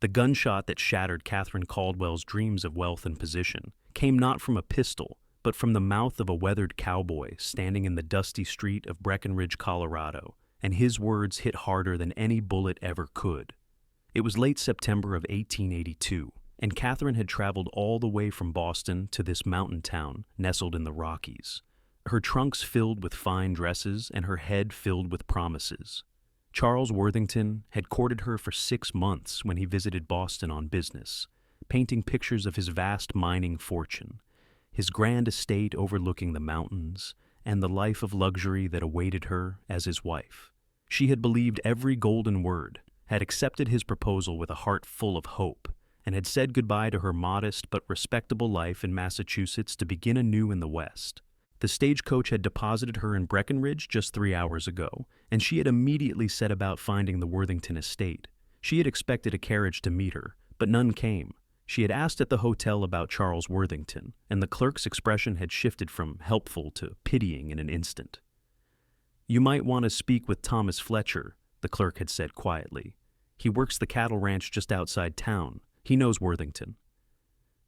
The gunshot that shattered Katherine Caldwell's dreams of wealth and position came not from a pistol, but from the mouth of a weathered cowboy standing in the dusty street of Breckenridge, Colorado, and his words hit harder than any bullet ever could. It was late September of 1882, and Katherine had traveled all the way from Boston to this mountain town nestled in the Rockies, her trunks filled with fine dresses and her head filled with promises. Charles Worthington had courted her for 6 months when he visited Boston on business, painting pictures of his vast mining fortune, his grand estate overlooking the mountains, and the life of luxury that awaited her as his wife. She had believed every golden word, had accepted his proposal with a heart full of hope, and had said goodbye to her modest but respectable life in Massachusetts to begin anew in the West. The stagecoach had deposited her in Breckenridge just 3 hours ago, and she had immediately set about finding the Worthington estate. She had expected a carriage to meet her, but none came. She had asked at the hotel about Charles Worthington, and the clerk's expression had shifted from helpful to pitying in an instant. "You might want to speak with Thomas Fletcher," the clerk had said quietly. "He works the cattle ranch just outside town. He knows Worthington."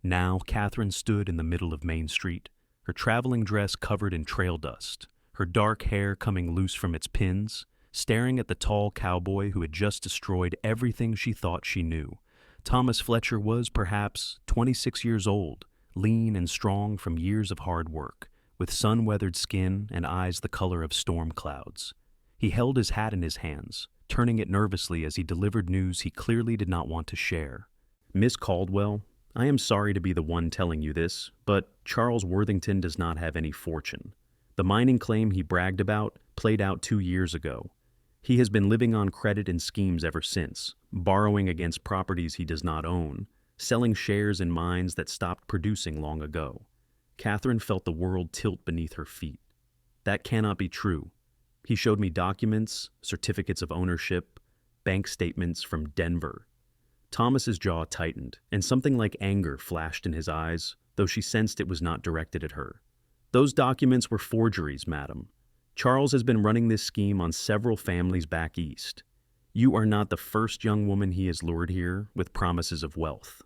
Now Katherine stood in the middle of Main Street, her traveling dress covered in trail dust, her dark hair coming loose from its pins, staring at the tall cowboy who had just destroyed everything she thought she knew. Thomas Fletcher was perhaps 26 years old, lean and strong from years of hard work, with sun-weathered skin and eyes the color of storm clouds. He held his hat in his hands, turning it nervously as he delivered news he clearly did not want to share. "Miss Caldwell, I am sorry to be the one telling you this, but Charles Worthington does not have any fortune. The mining claim he bragged about played out 2 years ago. He has been living on credit and schemes ever since, borrowing against properties he does not own, selling shares in mines that stopped producing long ago." Katherine felt the world tilt beneath her feet. "That cannot be true. He showed me documents, certificates of ownership, bank statements from Denver." Thomas's jaw tightened, and something like anger flashed in his eyes, though she sensed it was not directed at her. "Those documents were forgeries, madam. Charles has been running this scheme on several families back east. You are not the first young woman he has lured here with promises of wealth."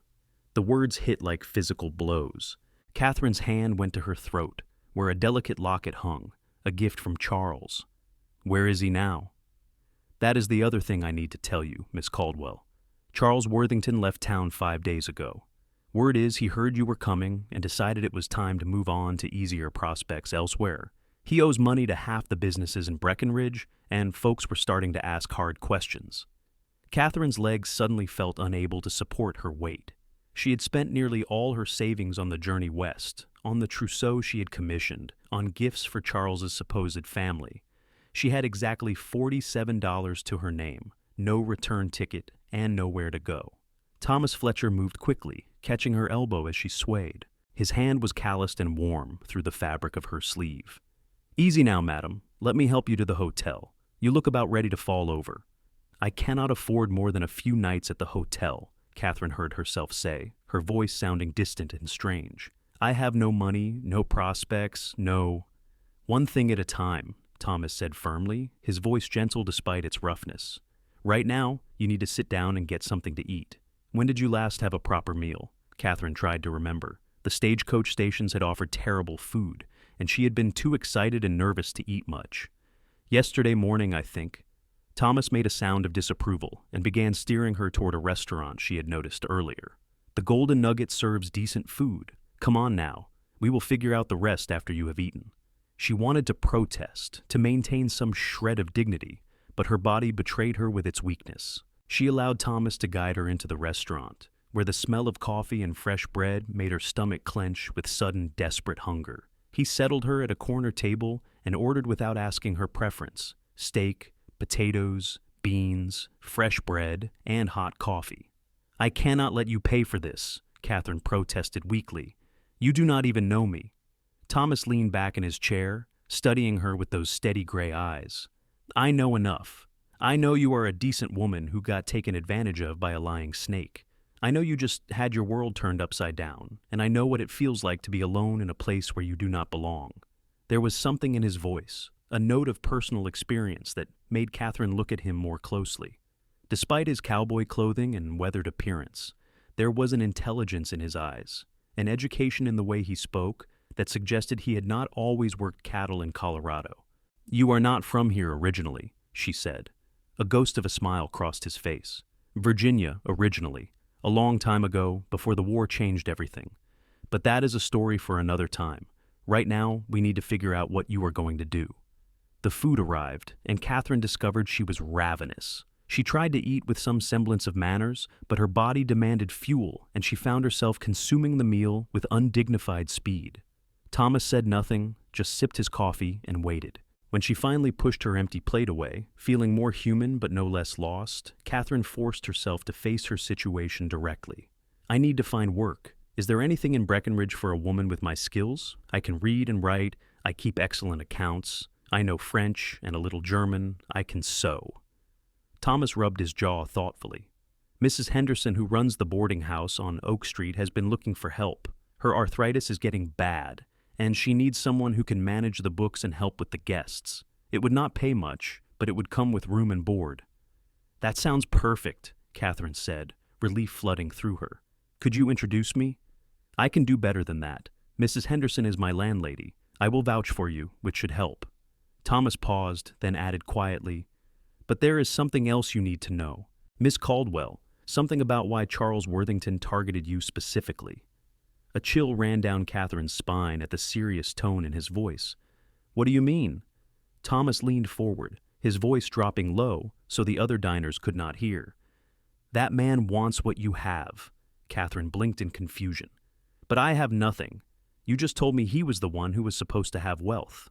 The words hit like physical blows. Katherine's hand went to her throat, where a delicate locket hung, a gift from Charles. "Where is he now?" "That is the other thing I need to tell you, Miss Caldwell. Charles Worthington left town 5 days ago. Word is he heard you were coming and decided it was time to move on to easier prospects elsewhere. He owes money to half the businesses in Breckenridge, and folks were starting to ask hard questions." Katherine's legs suddenly felt unable to support her weight. She had spent nearly all her savings on the journey west, on the trousseau she had commissioned, on gifts for Charles's supposed family. She had exactly $47 to her name, no return ticket, and nowhere to go. Thomas Fletcher moved quickly, catching her elbow as she swayed. His hand was calloused and warm through the fabric of her sleeve. "Easy now, madam. Let me help you to the hotel. You look about ready to fall over." "I cannot afford more than a few nights at the hotel," Katherine heard herself say, her voice sounding distant and strange. "I have no money, no prospects, no—" "One thing at a time," Thomas said firmly, his voice gentle despite its roughness. "Right now, you need to sit down and get something to eat. When did you last have a proper meal?" Katherine tried to remember. The stagecoach stations had offered terrible food, and she had been too excited and nervous to eat much. "Yesterday morning, I think." Thomas made a sound of disapproval and began steering her toward a restaurant she had noticed earlier. "The Golden Nugget serves decent food. Come on now. We will figure out the rest after you have eaten." She wanted to protest, to maintain some shred of dignity, but her body betrayed her with its weakness. She allowed Thomas to guide her into the restaurant, where the smell of coffee and fresh bread made her stomach clench with sudden, desperate hunger. He settled her at a corner table and ordered without asking her preference: steak, potatoes, beans, fresh bread, and hot coffee. "I cannot let you pay for this," Katherine protested weakly. "You do not even know me." Thomas leaned back in his chair, studying her with those steady gray eyes. "I know enough. I know you are a decent woman who got taken advantage of by a lying snake. I know you just had your world turned upside down, and I know what it feels like to be alone in a place where you do not belong." There was something in his voice, a note of personal experience that made Katherine look at him more closely. Despite his cowboy clothing and weathered appearance, there was an intelligence in his eyes, an education in the way he spoke that suggested he had not always worked cattle in Colorado. "You are not from here originally," she said. A ghost of a smile crossed his face. "Virginia, originally. A long time ago, before the war changed everything. But that is a story for another time. Right now, we need to figure out what you are going to do." The food arrived, and Katherine discovered she was ravenous. She tried to eat with some semblance of manners, but her body demanded fuel, and she found herself consuming the meal with undignified speed. Thomas said nothing, just sipped his coffee and waited. When she finally pushed her empty plate away, feeling more human but no less lost, Katherine forced herself to face her situation directly. "I need to find work. Is there anything in Breckenridge for a woman with my skills? I can read and write, I keep excellent accounts, I know French and a little German, I can sew." Thomas rubbed his jaw thoughtfully. "Mrs. Henderson, who runs the boarding house on Oak Street, has been looking for help. Her arthritis is getting bad, and she needs someone who can manage the books and help with the guests. It would not pay much, but it would come with room and board." "That sounds perfect," Katherine said, relief flooding through her. "Could you introduce me?" "I can do better than that. Mrs. Henderson is my landlady. I will vouch for you, which should help." Thomas paused, then added quietly, "But there is something else you need to know. Miss Caldwell, something about why Charles Worthington targeted you specifically." A chill ran down Katherine's spine at the serious tone in his voice. "What do you mean?" Thomas leaned forward, his voice dropping low so the other diners could not hear. "That man wants what you have." Katherine blinked in confusion. "But I have nothing. You just told me he was the one who was supposed to have wealth."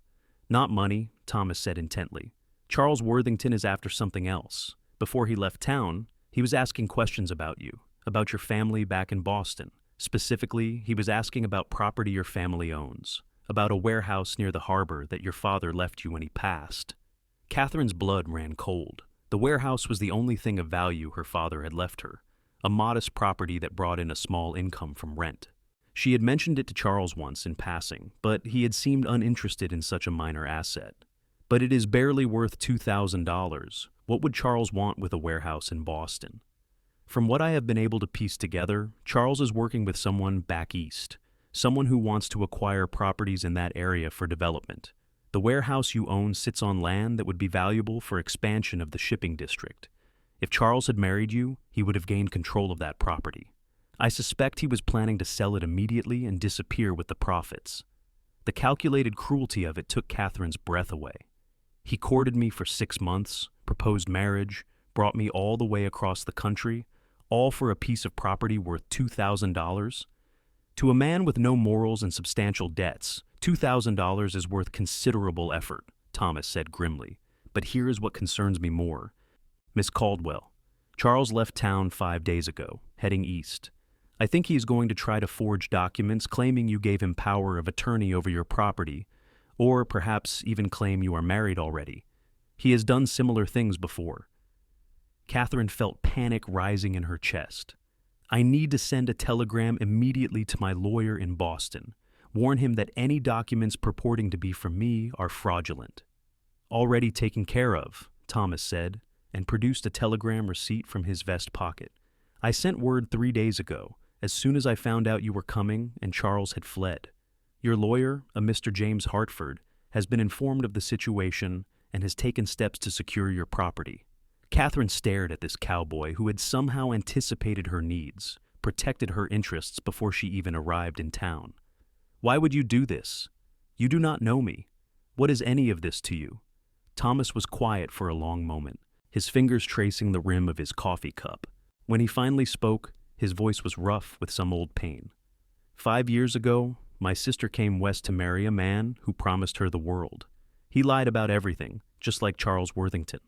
"Not money," Thomas said intently. "Charles Worthington is after something else. Before he left town, he was asking questions about you, about your family back in Boston. Specifically, he was asking about property your family owns, about a warehouse near the harbor that your father left you when he passed." Katherine's blood ran cold. The warehouse was the only thing of value her father had left her, a modest property that brought in a small income from rent. She had mentioned it to Charles once in passing, but he had seemed uninterested in such a minor asset. "But it is barely worth $2,000. What would Charles want with a warehouse in Boston?" "From what I have been able to piece together, Charles is working with someone back east, someone who wants to acquire properties in that area for development. The warehouse you own sits on land that would be valuable for expansion of the shipping district. If Charles had married you, he would have gained control of that property. I suspect he was planning to sell it immediately and disappear with the profits." The calculated cruelty of it took Katherine's breath away. "He courted me for 6 months, proposed marriage, brought me all the way across the country, all for a piece of property worth $2,000? To a man with no morals and substantial debts, $2,000 is worth considerable effort," Thomas said grimly. "But here is what concerns me more. Miss Caldwell, Charles left town 5 days ago, heading east. I think he is going to try to forge documents claiming you gave him power of attorney over your property, or perhaps even claim you are married already. He has done similar things before." Katherine felt panic rising in her chest. "I need to send a telegram immediately to my lawyer in Boston. Warn him that any documents purporting to be from me are fraudulent." "Already taken care of," Thomas said, and produced a telegram receipt from his vest pocket. "I sent word 3 days ago, as soon as I found out you were coming and Charles had fled. Your lawyer, a Mr. James Hartford, has been informed of the situation and has taken steps to secure your property." Katherine stared at this cowboy who had somehow anticipated her needs, protected her interests before she even arrived in town. "Why would you do this? You do not know me. What is any of this to you?" Thomas was quiet for a long moment, his fingers tracing the rim of his coffee cup. When he finally spoke, his voice was rough with some old pain. 5 years ago, my sister came west to marry a man who promised her the world. He lied about everything, just like Charles Worthington.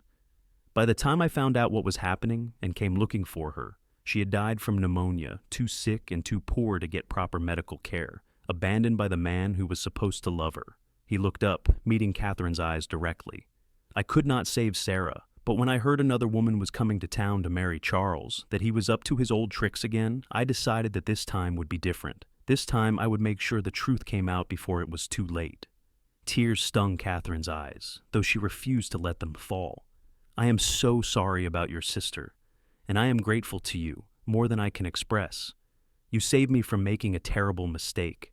By the time I found out what was happening and came looking for her, she had died from pneumonia, too sick and too poor to get proper medical care, abandoned by the man who was supposed to love her. He looked up, meeting Katherine's eyes directly. "I could not save Sarah, but when I heard another woman was coming to town to marry Charles, that he was up to his old tricks again, I decided that this time would be different. This time I would make sure the truth came out before it was too late." Tears stung Katherine's eyes, though she refused to let them fall. "I am so sorry about your sister. and I am grateful to you, more than I can express. You saved me from making a terrible mistake.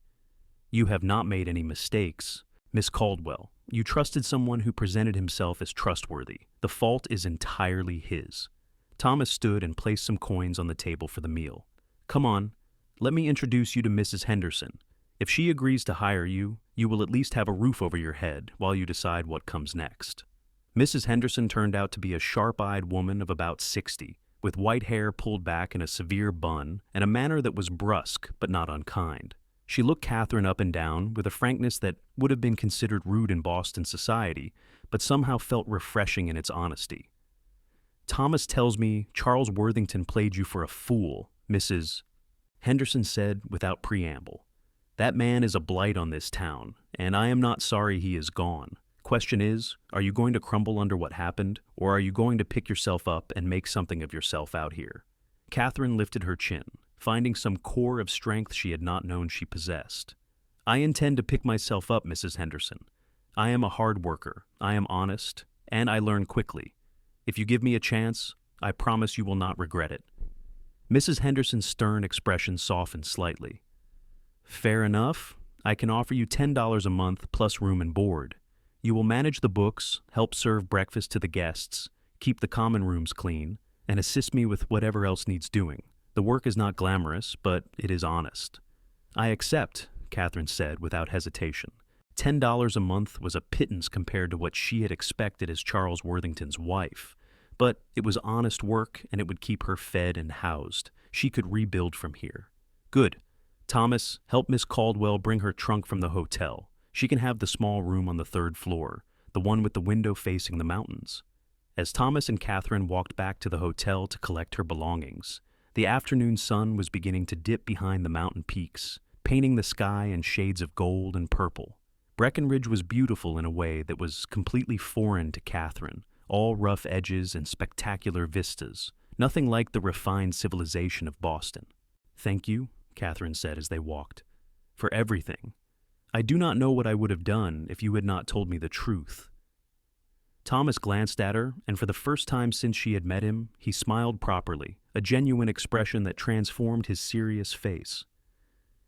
You have not made any mistakes, Miss Caldwell. You trusted someone who presented himself as trustworthy. The fault is entirely his. Thomas stood and placed some coins on the table for the meal. Come on, let me introduce you to Mrs. Henderson. If she agrees to hire you, you will at least have a roof over your head while you decide what comes next. Mrs. Henderson turned out to be a sharp-eyed woman of about 60, with white hair pulled back in a severe bun and a manner that was brusque but not unkind. She looked Katherine up and down with a frankness that would have been considered rude in Boston society, but somehow felt refreshing in its honesty. Thomas tells me Charles Worthington played you for a fool, Mrs. Henderson said without preamble. That man is a blight on this town, and I am not sorry he is gone. Question is, are you going to crumble under what happened, or are you going to pick yourself up and make something of yourself out here? Katherine lifted her chin, finding some core of strength she had not known she possessed. I intend to pick myself up, Mrs. Henderson. I am a hard worker, I am honest, and I learn quickly. If you give me a chance, I promise you will not regret it. Mrs. Henderson's stern expression softened slightly. Fair enough. I can offer you $10 a month plus room and board. You will manage the books, help serve breakfast to the guests, keep the common rooms clean, and assist me with whatever else needs doing. The work is not glamorous, but it is honest. I accept, Katherine said without hesitation. $10 a month was a pittance compared to what she had expected as Charles Worthington's wife. But it was honest work, and it would keep her fed and housed. She could rebuild from here. Good. Thomas, help Miss Caldwell bring her trunk from the hotel. She can have the small room on the 3rd floor, the one with the window facing the mountains. As Thomas and Katherine walked back to the hotel to collect her belongings, the afternoon sun was beginning to dip behind the mountain peaks, painting the sky in shades of gold and purple. Breckenridge was beautiful in a way that was completely foreign to Katherine, all rough edges and spectacular vistas, nothing like the refined civilization of Boston. Thank you, Katherine said as they walked, for everything. I do not know what I would have done if you had not told me the truth. Thomas glanced at her, and for the first time since she had met him, he smiled properly, a genuine expression that transformed his serious face.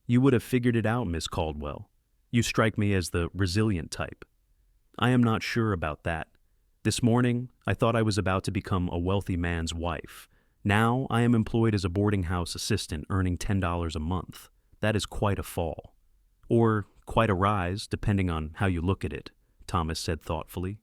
You would have figured it out, Miss Caldwell. You strike me as the resilient type. I am not sure about that. This morning, I thought I was about to become a wealthy man's wife. Now I am employed as a boarding house assistant earning $10 a month. That is quite a fall. Or quite a rise, depending on how you look at it, Thomas said thoughtfully.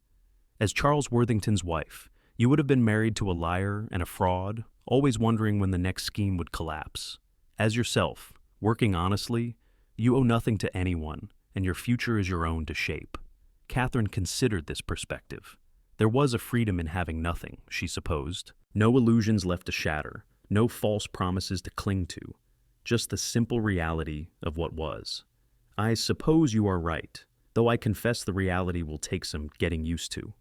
As Charles Worthington's wife, you would have been married to a liar and a fraud, always wondering when the next scheme would collapse. As yourself, working honestly, you owe nothing to anyone, and your future is your own to shape. Katherine considered this perspective. There was a freedom in having nothing, she supposed. No illusions left to shatter, no false promises to cling to, just the simple reality of what was. I suppose you are right, though I confess the reality will take some getting used to.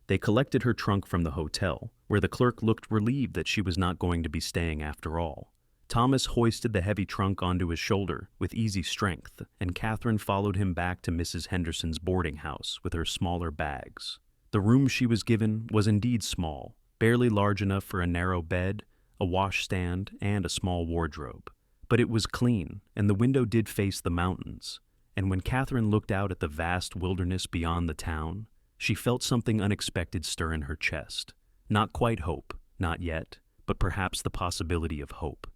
They collected her trunk from the hotel, where the clerk looked relieved that she was not going to be staying after all. Thomas hoisted the heavy trunk onto his shoulder with easy strength, and Katherine followed him back to Mrs. Henderson's boarding house with her smaller bags. The room she was given was indeed small, barely large enough for a narrow bed, a washstand, and a small wardrobe. But it was clean, and the window did face the mountains, and when Katherine looked out at the vast wilderness beyond the town, she felt something unexpected stir in her chest. Not quite hope, not yet, but perhaps the possibility of hope.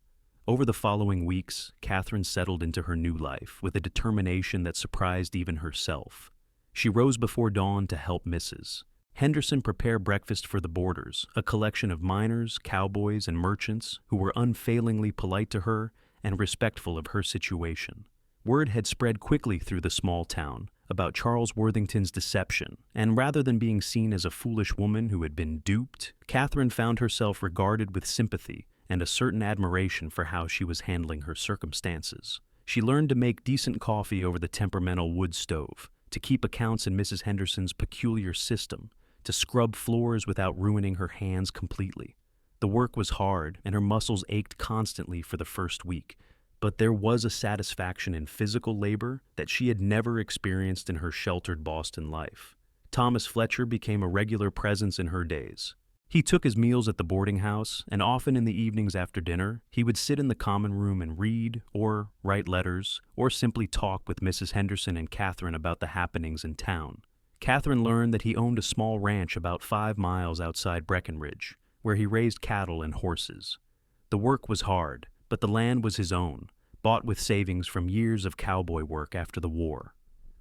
Over the following weeks, Katherine settled into her new life with a determination that surprised even herself. She rose before dawn to help Mrs. Henderson prepare breakfast for the boarders, a collection of miners, cowboys, and merchants who were unfailingly polite to her and respectful of her situation. Word had spread quickly through the small town about Charles Worthington's deception, and rather than being seen as a foolish woman who had been duped, Katherine found herself regarded with sympathy and a certain admiration for how she was handling her circumstances. She learned to make decent coffee over the temperamental wood stove, to keep accounts in Mrs. Henderson's peculiar system, to scrub floors without ruining her hands completely. The work was hard, and her muscles ached constantly for the first week, but there was a satisfaction in physical labor that she had never experienced in her sheltered Boston life. Thomas Fletcher became a regular presence in her days. He took his meals at the boarding house, and often in the evenings after dinner, he would sit in the common room and read, or write letters, or simply talk with Mrs. Henderson and Katherine about the happenings in town. Katherine learned that he owned a small ranch about 5 miles outside Breckenridge, where he raised cattle and horses. The work was hard, but the land was his own, bought with savings from years of cowboy work after the war.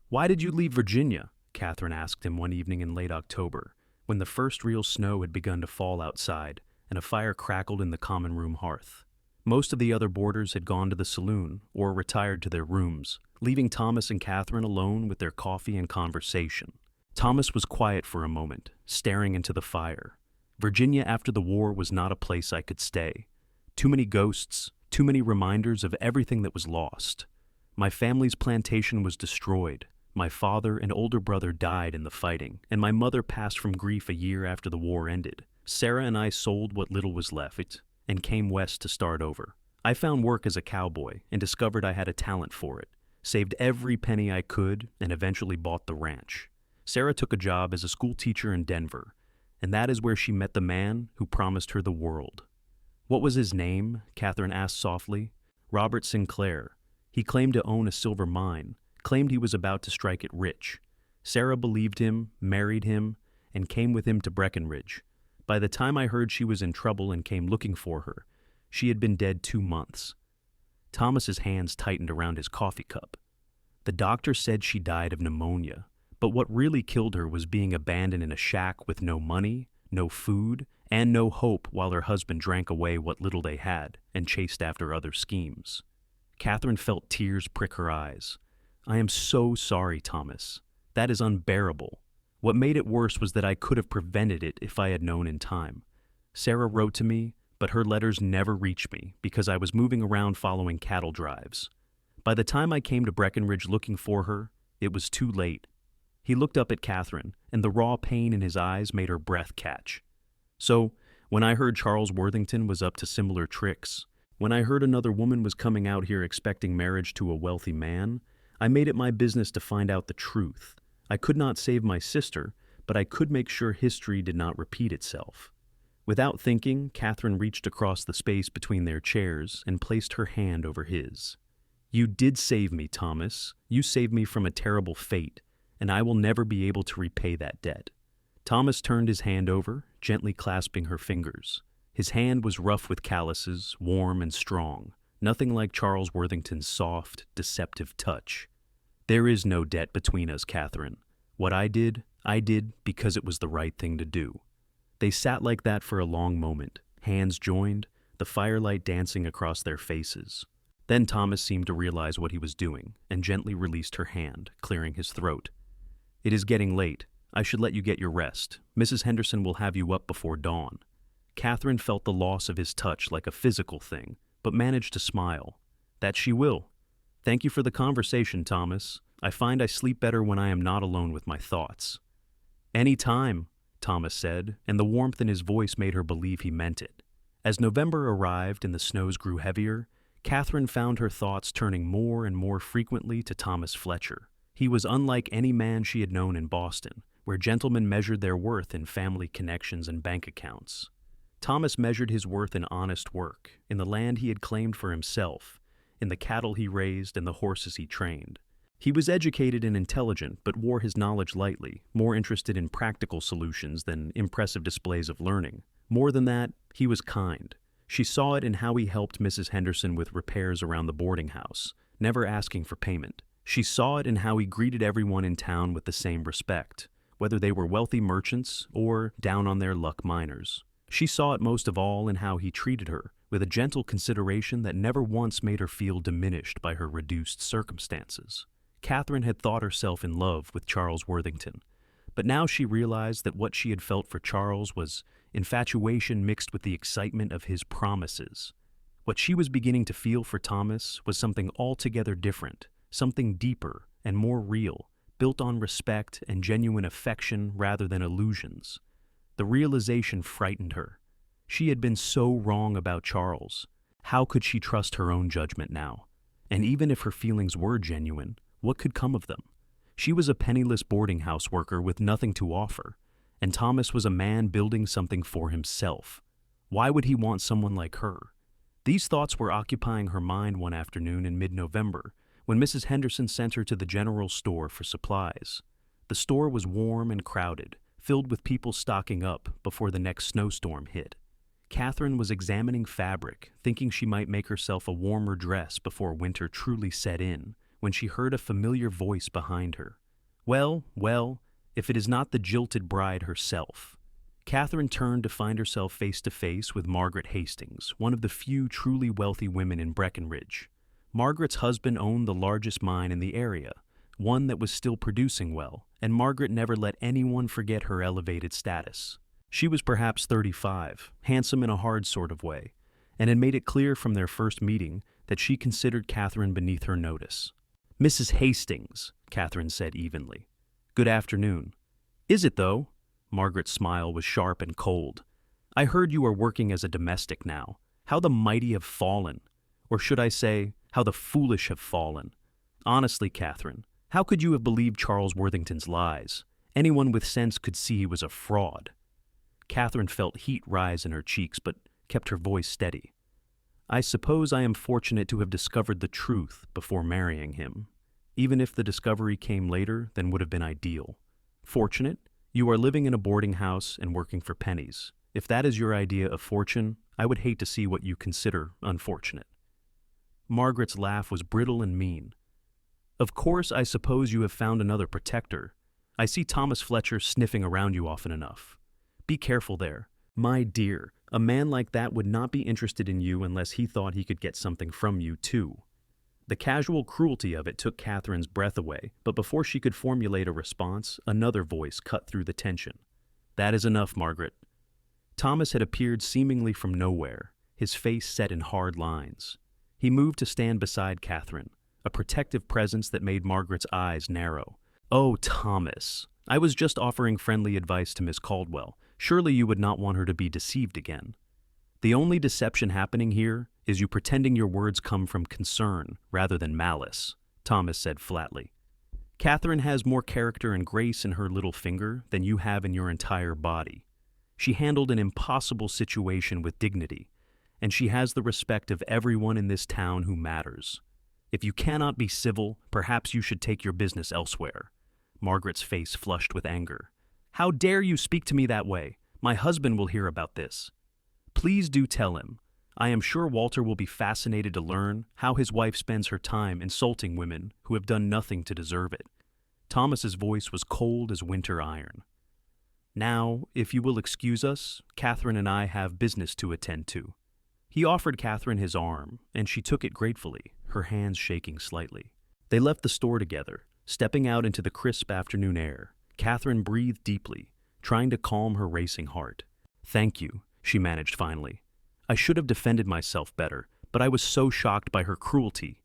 "Why did you leave Virginia?" Katherine asked him one evening in late October, when the first real snow had begun to fall outside and a fire crackled in the common room hearth. Most of the other boarders had gone to the saloon or retired to their rooms, leaving Thomas and Katherine alone with their coffee and conversation. Thomas was quiet for a moment, staring into the fire. "Virginia after the war was not a place I could stay. Too many ghosts, too many reminders of everything that was lost. My family's plantation was destroyed. My father and older brother died in the fighting, and my mother passed from grief a year after the war ended. Sarah and I sold what little was left and came west to start over. I found work as a cowboy and discovered I had a talent for it, saved every penny I could, and eventually bought the ranch. Sarah took a job as a school teacher in Denver, and that is where she met the man who promised her the world." "What was his name?" Katherine asked softly. "Robert Sinclair. He claimed to own a silver mine, claimed he was about to strike it rich. Sarah believed him, married him, and came with him to Breckenridge. By the time I heard she was in trouble and came looking for her, she had been dead 2 months." Thomas's hands tightened around his coffee cup. "The doctor said she died of pneumonia, but what really killed her was being abandoned in a shack with no money, no food, and no hope while her husband drank away what little they had and chased after other schemes." Katherine felt tears prick her eyes. "I am so sorry, Thomas. That is unbearable. What made it worse was that I could have prevented it if I had known in time. Sarah wrote to me, but her letters never reached me because I was moving around following cattle drives. By the time I came to Breckenridge looking for her, it was too late." He looked up at Katherine, and the raw pain in his eyes made her breath catch. "So, when I heard Charles Worthington was up to similar tricks, when I heard another woman was coming out here expecting marriage to a wealthy man, I made it my business to find out the truth. I could not save my sister, but I could make sure history did not repeat itself." Without thinking, Katherine reached across the space between their chairs and placed her hand over his. "You did save me, Thomas. You saved me from a terrible fate, and I will never be able to repay that debt." Thomas turned his hand over, gently clasping her fingers. His hand was rough with calluses, warm and strong, nothing like Charles Worthington's soft, deceptive touch. "There is no debt between us, Katherine. What I did because it was the right thing to do." They sat like that for a long moment, hands joined, the firelight dancing across their faces. Then Thomas seemed to realize what he was doing and gently released her hand, clearing his throat. "It is getting late. I should let you get your rest. Mrs. Henderson will have you up before dawn." Katherine felt the loss of his touch like a physical thing, but managed to smile. "That she will. Thank you for the conversation, Thomas. I find I sleep better when I am not alone with my thoughts." "Any time," Thomas said, and the warmth in his voice made her believe he meant it. As November arrived and the snows grew heavier, Katherine found her thoughts turning more and more frequently to Thomas Fletcher. He was unlike any man she had known in Boston, where gentlemen measured their worth in family connections and bank accounts. Thomas measured his worth in honest work, in the land he had claimed for himself, in the cattle he raised and the horses he trained. He was educated and intelligent, but wore his knowledge lightly, more interested in practical solutions than impressive displays of learning. More than that, he was kind. She saw it in how he helped Mrs. Henderson with repairs around the boarding house, never asking for payment. She saw it in how he greeted everyone in town with the same respect, whether they were wealthy merchants or down-on-their-luck miners. She saw it most of all in how he treated her, with a gentle consideration that never once made her feel diminished by her reduced circumstances. Katherine had thought herself in love with Charles Worthington, but now she realized that what she had felt for Charles was infatuation mixed with the excitement of his promises. What she was beginning to feel for Thomas was something altogether different, something deeper and more real, built on respect and genuine affection rather than illusions. The realization frightened her. She had been so wrong about Charles. How could she trust her own judgment now? And even if her feelings were genuine, what could come of them? She was a penniless boarding house worker with nothing to offer, And Thomas was a man building something for himself. Why would he want someone like her? These thoughts were occupying her mind one afternoon in mid-November when Mrs. Henderson sent her to the general store for supplies. The store was warm and crowded, filled with people stocking up before the next snowstorm hit. Katherine was examining fabric, thinking she might make herself a warmer dress before winter truly set in, when she heard a familiar voice behind her. Well, if it is not the jilted bride herself. Katherine turned to find herself face to face with Margaret Hastings, one of the few truly wealthy women in Breckenridge. Margaret's husband owned the largest mine in the area, one that was still producing well, and Margaret never let anyone forget her elevated status. She was perhaps 35, handsome in a hard sort of way, and had made it clear from their first meeting that she considered Katherine beneath her notice. "Mrs. Hastings," Katherine said evenly. "Good afternoon." "Is it, though?" Margaret's smile was sharp and cold. "I heard you are working as a domestic now. How the mighty have fallen. Or should I say, how the foolish have fallen. Honestly, Katherine, how could you have believed Charles Worthington's lies? Anyone with sense could see he was a fraud." Katherine felt heat rise in her cheeks, but kept her voice steady. "I suppose I am fortunate to have discovered the truth before marrying him. Even if the discovery came later, then would have been ideal. Fortunate? You are living in a boarding house and working for pennies. If that is your idea of fortune, I would hate to see what you consider unfortunate." Margaret's laugh was brittle and mean. "Of course, I suppose you have found another protector. I see Thomas Fletcher sniffing around you often enough. Be careful there. My dear, a man like that would not be interested in you unless he thought he could get something from you, too." The casual cruelty of it took Katherine's breath away, but before she could formulate a response, another voice cut through the tension. "That is enough, Margaret." Thomas had appeared seemingly from nowhere, his face set in hard lines. He moved to stand beside Katherine, a protective presence that made Margaret's eyes narrow. "Oh, Thomas, I was just offering friendly advice to Miss Caldwell. Surely you would not want her to be deceived again. The only deception happening here is you pretending your words come from concern rather than malice," Thomas said flatly. "Katherine has more character and grace in her little finger than you have in your entire body. She handled an impossible situation with dignity, and she has the respect of everyone in this town who matters. If you cannot be civil, perhaps you should take your business elsewhere." Margaret's face flushed with anger. "How dare you speak to me that way? My husband will hear about this." "Please do tell him. I am sure Walter will be fascinated to learn how his wife spends her time insulting women who have done nothing to deserve it." Thomas's voice was cold as winter iron. "Now, if you will excuse us, Katherine and I have business to attend to." He offered Katherine his arm, and she took it gratefully, her hands shaking slightly. They left the store together, stepping out into the crisp afternoon air. Katherine breathed deeply, trying to calm her racing heart. "Thank you," she managed finally. "I should have defended myself better, but I was so shocked by her cruelty."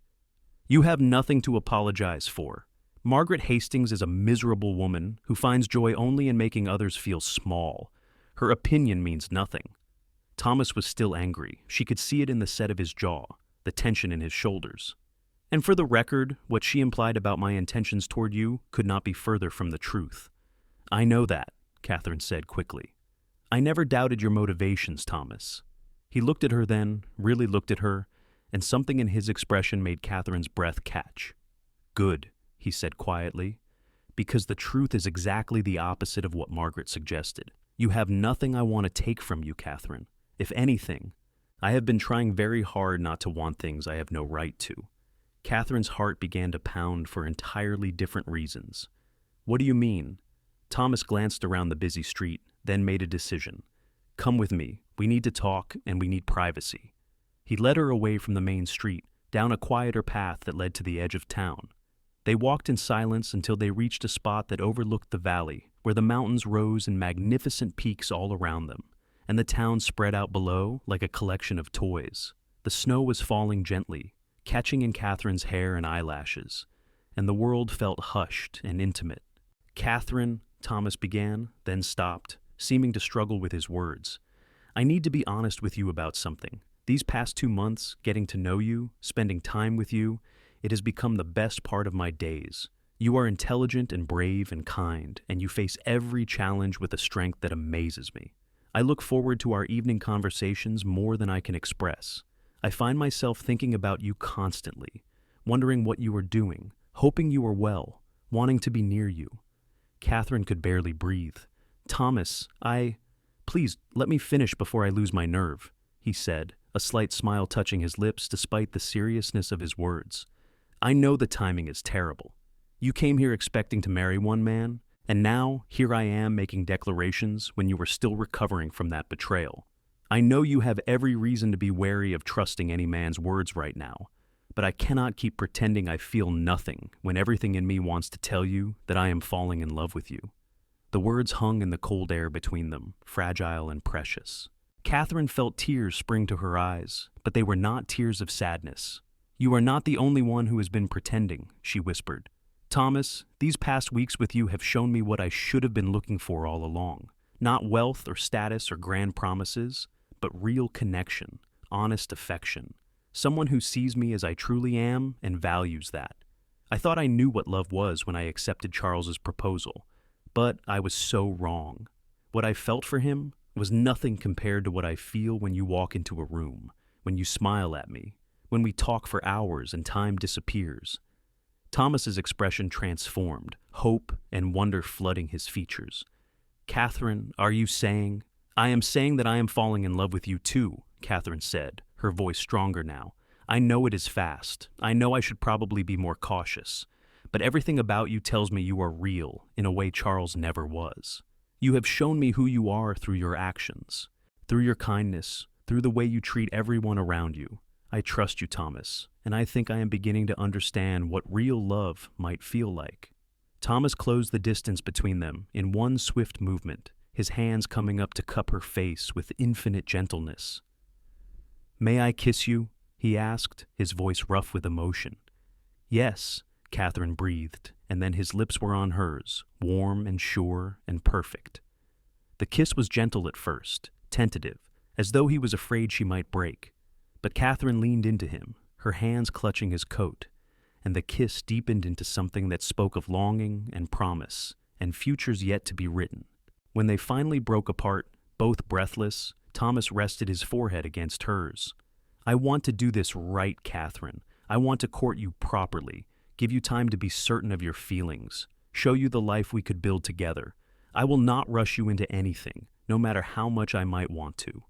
"You have nothing to apologize for. Margaret Hastings is a miserable woman who finds joy only in making others feel small. Her opinion means nothing." Thomas was still angry. She could see it in the set of his jaw, the tension in his shoulders. "And for the record, what she implied about my intentions toward you could not be further from the truth." "I know that," Katherine said quickly. "I never doubted your motivations, Thomas." He looked at her then, really looked at her, and something in his expression made Katherine's breath catch. "Good," he said quietly, "because the truth is exactly the opposite of what Margaret suggested. You have nothing I want to take from you, Katherine. If anything, I have been trying very hard not to want things I have no right to." Katherine's heart began to pound for entirely different reasons. "What do you mean?" Thomas glanced around the busy street, then made a decision. "Come with me. We need to talk, and we need privacy." He led her away from the main street, down a quieter path that led to the edge of town. They walked in silence until they reached a spot that overlooked the valley, where the mountains rose in magnificent peaks all around them, and the town spread out below like a collection of toys. The snow was falling gently, catching in Katherine's hair and eyelashes, and the world felt hushed and intimate. "Katherine," Thomas began, then stopped, seeming to struggle with his words. "I need to be honest with you about something. These past 2 months, getting to know you, spending time with you, it has become the best part of my days. You are intelligent and brave and kind, and you face every challenge with a strength that amazes me. I look forward to our evening conversations more than I can express. I find myself thinking about you constantly, wondering what you are doing, hoping you are well, wanting to be near you. Katherine could barely breathe. Thomas, Please, let me finish before I lose my nerve, he said, a slight smile touching his lips despite the seriousness of his words. I know the timing is terrible. You came here expecting to marry one man, and now here I am making declarations when you were still recovering from that betrayal. I know you have every reason to be wary of trusting any man's words right now, but I cannot keep pretending I feel nothing when everything in me wants to tell you that I am falling in love with you. The words hung in the cold air between them, fragile and precious. Katherine felt tears spring to her eyes, but they were not tears of sadness. You are not the only one who has been pretending, she whispered. Thomas, these past weeks with you have shown me what I should have been looking for all along. Not wealth or status or grand promises, but real connection, honest affection. Someone who sees me as I truly am and values that. I thought I knew what love was when I accepted Charles's proposal, but I was so wrong. What I felt for him was nothing compared to what I feel when you walk into a room, when you smile at me, when we talk for hours and time disappears. Thomas's expression transformed, hope and wonder flooding his features. Katherine, are you saying? I am saying that I am falling in love with you too, Katherine said, her voice stronger now. I know it is fast. I know I should probably be more cautious. But everything about you tells me you are real in a way Charles never was. You have shown me who you are through your actions, through your kindness, through the way you treat everyone around you. I trust you, Thomas, and I think I am beginning to understand what real love might feel like. Thomas closed the distance between them in one swift movement, his hands coming up to cup her face with infinite gentleness. May I kiss you? He asked, his voice rough with emotion. Yes, Katherine breathed, and then his lips were on hers, warm and sure and perfect. The kiss was gentle at first, tentative, as though he was afraid she might break. But Katherine leaned into him, her hands clutching his coat, and the kiss deepened into something that spoke of longing and promise, and futures yet to be written. When they finally broke apart, both breathless, Thomas rested his forehead against hers. I want to do this right, Katherine. I want to court you properly, give you time to be certain of your feelings, show you the life we could build together. I will not rush you into anything, no matter how much I might want to.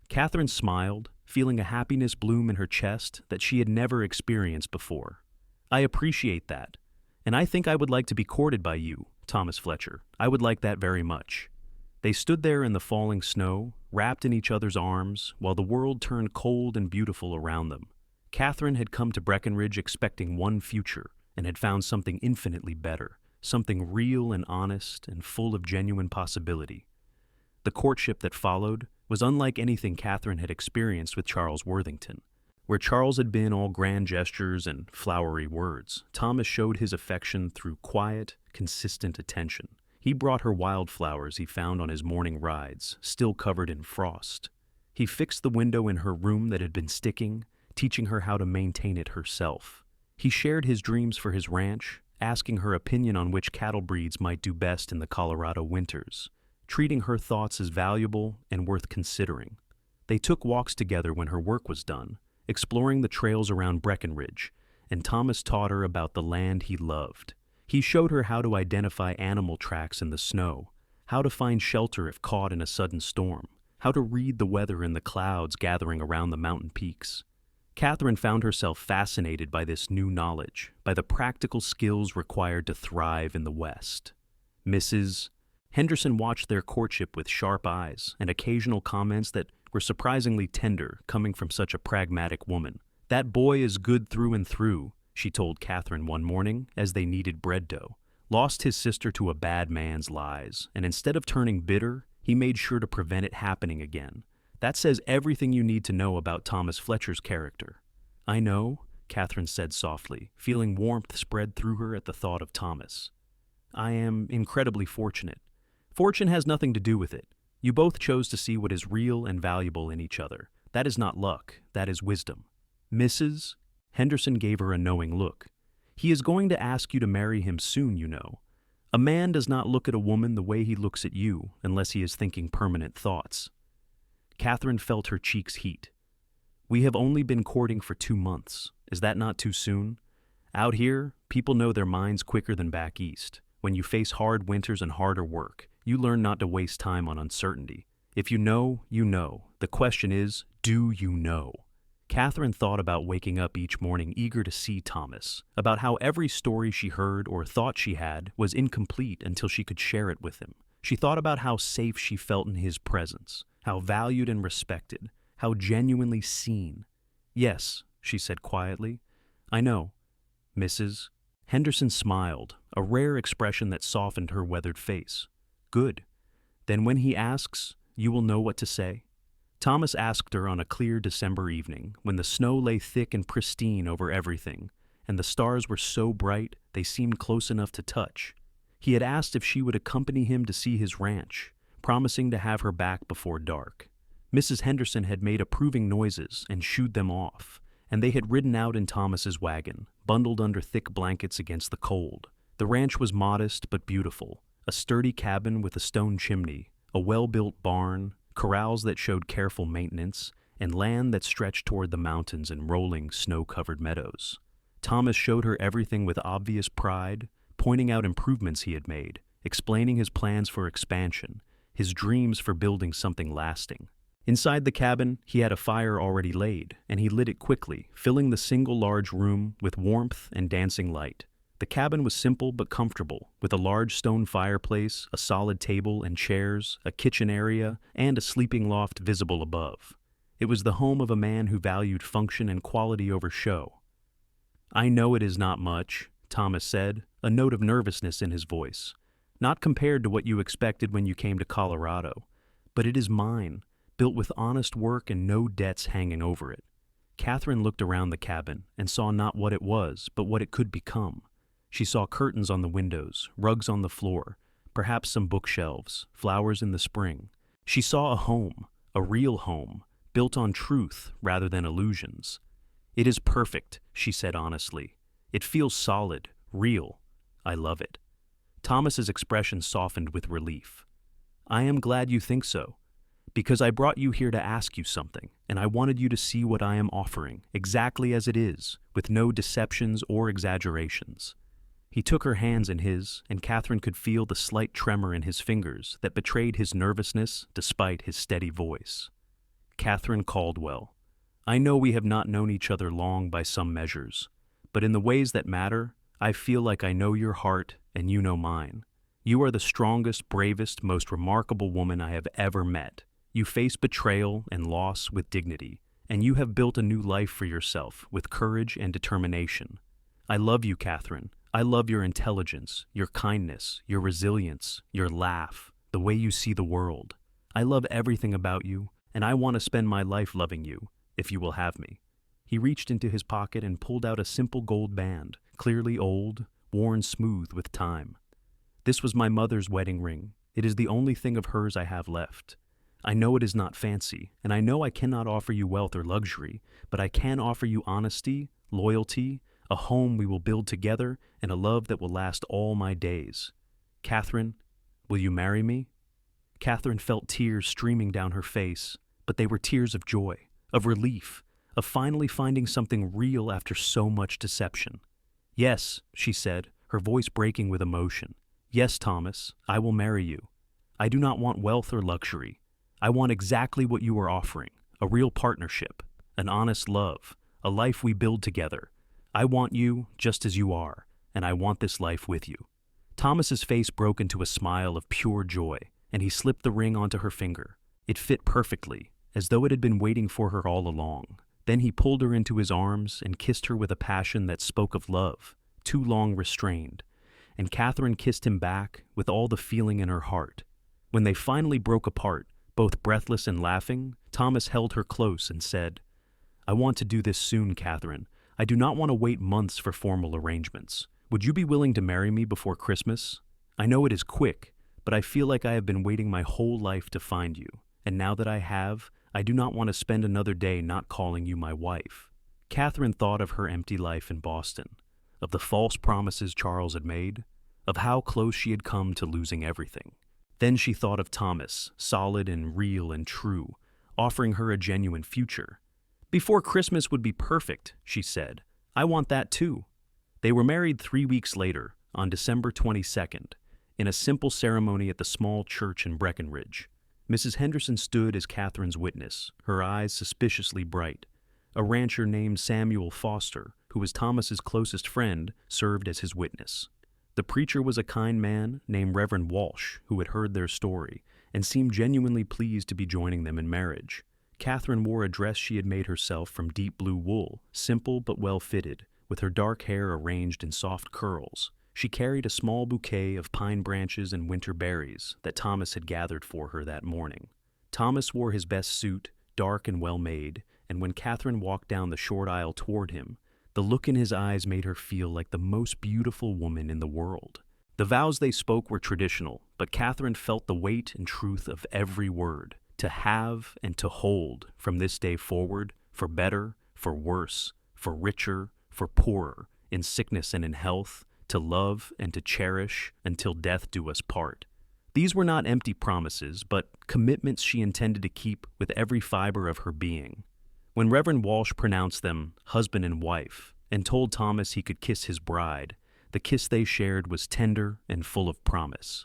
Katherine smiled, feeling a happiness bloom in her chest that she had never experienced before. I appreciate that, and I think I would like to be courted by you, Thomas Fletcher. I would like that very much. They stood there in the falling snow, wrapped in each other's arms, while the world turned cold and beautiful around them. Katherine had come to Breckenridge expecting one future and had found something infinitely better, something real and honest and full of genuine possibility. The courtship that followed was unlike anything Katherine had experienced with Charles Worthington. Where Charles had been all grand gestures and flowery words, Thomas showed his affection through quiet, consistent attention. He brought her wildflowers he found on his morning rides, still covered in frost. He fixed the window in her room that had been sticking, teaching her how to maintain it herself. He shared his dreams for his ranch, asking her opinion on which cattle breeds might do best in the Colorado winters, treating her thoughts as valuable and worth considering. They took walks together when her work was done, exploring the trails around Breckenridge, and Thomas taught her about the land he loved. He showed her how to identify animal tracks in the snow, how to find shelter if caught in a sudden storm, how to read the weather in the clouds gathering around the mountain peaks. Katherine found herself fascinated by this new knowledge, by the practical skills required to thrive in the West. Mrs. Henderson watched their courtship with sharp eyes and occasional comments that were surprisingly tender coming from such a pragmatic woman. That boy is good through and through, she told Katherine one morning as they kneaded bread dough. Lost his sister to a bad man's lies, and instead of turning bitter, he made sure to prevent it happening again. That says everything you need to know about Thomas Fletcher's character. I know, Katherine said softly, feeling warmth spread through her at the thought of Thomas. I am incredibly fortunate. Fortune has nothing to do with it. You both chose to see what is real and valuable in each other. That is not luck, that is wisdom. Mrs. Henderson gave her a knowing look. He is going to ask you to marry him soon, you know. A man does not look at a woman the way he looks at you unless he is thinking permanent thoughts. Katherine felt her cheeks heat. We have only been courting for 2 months. Is that not too soon? Out here, people know their minds quicker than back east. When you face hard winters and harder work, you learn not to waste time on uncertainty. If you know, you know. The question is, do you know? Katherine thought about waking up each morning eager to see Thomas, about how every story she heard or thought she had was incomplete until she could share it with him. She thought about how safe she felt in his presence, how valued and respected, how genuinely seen. Yes, she said quietly, I know, Mrs. Henderson smiled, a rare expression that softened her weathered face. Good. Then when he asks, you will know what to say. Thomas asked her on a clear December evening, when the snow lay thick and pristine over everything, and the stars were so bright they seemed close enough to touch. He had asked if she would accompany him to see his ranch, promising to have her back before dark. Mrs. Henderson had made approving noises and shooed them off, and they had ridden out in Thomas's wagon, bundled under thick blankets against the cold. The ranch was modest but beautiful, a sturdy cabin with a stone chimney, a well-built barn, corrals that showed careful maintenance, and land that stretched toward the mountains and rolling, snow-covered meadows. Thomas showed her everything with obvious pride, pointing out improvements he had made, explaining his plans for expansion, his dreams for building something lasting. Inside the cabin, he had a fire already laid, and he lit it quickly, filling the single large room with warmth and dancing light. The cabin was simple but comfortable, with a large stone fireplace, a solid table and chairs, a kitchen area, and a sleeping loft visible above. It was the home of a man who valued function and quality over show. I know it is not much, Thomas said, a note of nervousness in his voice. Not compared to what you expected when you came to Colorado, but it is mine, built with honest work and no debts hanging over it. Katherine looked around the cabin and saw not what it was, but what it could become. She saw curtains on the windows, rugs on the floor, perhaps some bookshelves, flowers in the spring. She saw a real home, built on truth rather than illusions. It is perfect, she said honestly. It feels solid, real. I love it. Thomas's expression softened with relief. I am glad you think so, because I brought you here to ask you something, and I wanted you to see what I am offering, exactly as it is, with no deceptions or exaggerations. He took her hands in his, and Katherine could feel the slight tremor in his fingers that betrayed his nervousness despite his steady voice. Katherine Caldwell, I know we have not known each other long by some measures, but in the ways that matter, I feel like I know your heart and you know mine. You are the strongest, bravest, most remarkable woman I have ever met. You face betrayal and loss with dignity, and you have built a new life for yourself with courage and determination. I love you, Katherine. I love your intelligence, your kindness, your resilience, your laugh, the way you see the world. I love everything about you, and I want to spend my life loving you, if you will have me. He reached into his pocket and pulled out a simple gold band, clearly old, worn smooth with time. This was my mother's wedding ring. It is the only thing of hers I have left. I know it is not fancy, and I know I cannot offer you wealth or luxury, but I can offer you honesty, loyalty, a home we will build together, and a love that will last all my days. Katherine, will you marry me? Katherine felt tears streaming down her face, but they were tears of joy, of relief, of finally finding something real after so much deception. Yes, she said, her voice breaking with emotion. Yes, Thomas, I will marry you. I do not want wealth or luxury. I want exactly what you are offering, a real partnership, an honest love, a life we build together. I want you just as you are, and I want this life with you. Thomas's face broke into a smile of pure joy, and he slipped the ring onto her finger. It fit perfectly, as though it had been waiting for her all along. Then he pulled her into his arms and kissed her with a passion that spoke of love, too long restrained, and Katherine kissed him back with all the feeling in her heart. When they finally broke apart, both breathless and laughing, Thomas held her close and said, I want to do this soon, Katherine. I do not want to wait months for formal arrangements. Would you be willing to marry me before Christmas? I know it is quick, but I feel like I have been waiting my whole life to find you, and now that I have, I do not want to spend another day not calling you my wife. Katherine thought of her empty life in Boston, of the false promises Charles had made, of how close she had come to losing everything. Then she thought of Thomas, solid and real and true, offering her a genuine future. "Before Christmas would be perfect," she said. "I want that too." They were married 3 weeks later, on December 22nd, in a simple ceremony at the small church in Breckenridge. Mrs. Henderson stood as Catherine's witness, her eyes suspiciously bright. A rancher named Samuel Foster, who was Thomas's closest friend, served as his witness. The preacher was a kind man named Reverend Walsh, who had heard their story and seemed genuinely pleased to be joining them in marriage. Catherine wore a dress she had made herself from deep blue wool, simple but well fitted, with her dark hair arranged in soft curls. She carried a small bouquet of pine branches and winter berries that Thomas had gathered for her that morning. Thomas wore his best suit, dark and well made, and when Catherine walked down the short aisle toward him, the look in his eyes made her feel like the most beautiful woman in the world. The vows they spoke were traditional, but Catherine felt the weight and truth of every word. To have and to hold from this day forward, for better, for worse, for richer, for poorer, in sickness and in health, to love and to cherish until death do us part. These were not empty promises, but commitments she intended to keep with every fiber of her being. When Reverend Walsh pronounced them husband and wife and told Thomas he could kiss his bride, the kiss they shared was tender and full of promise.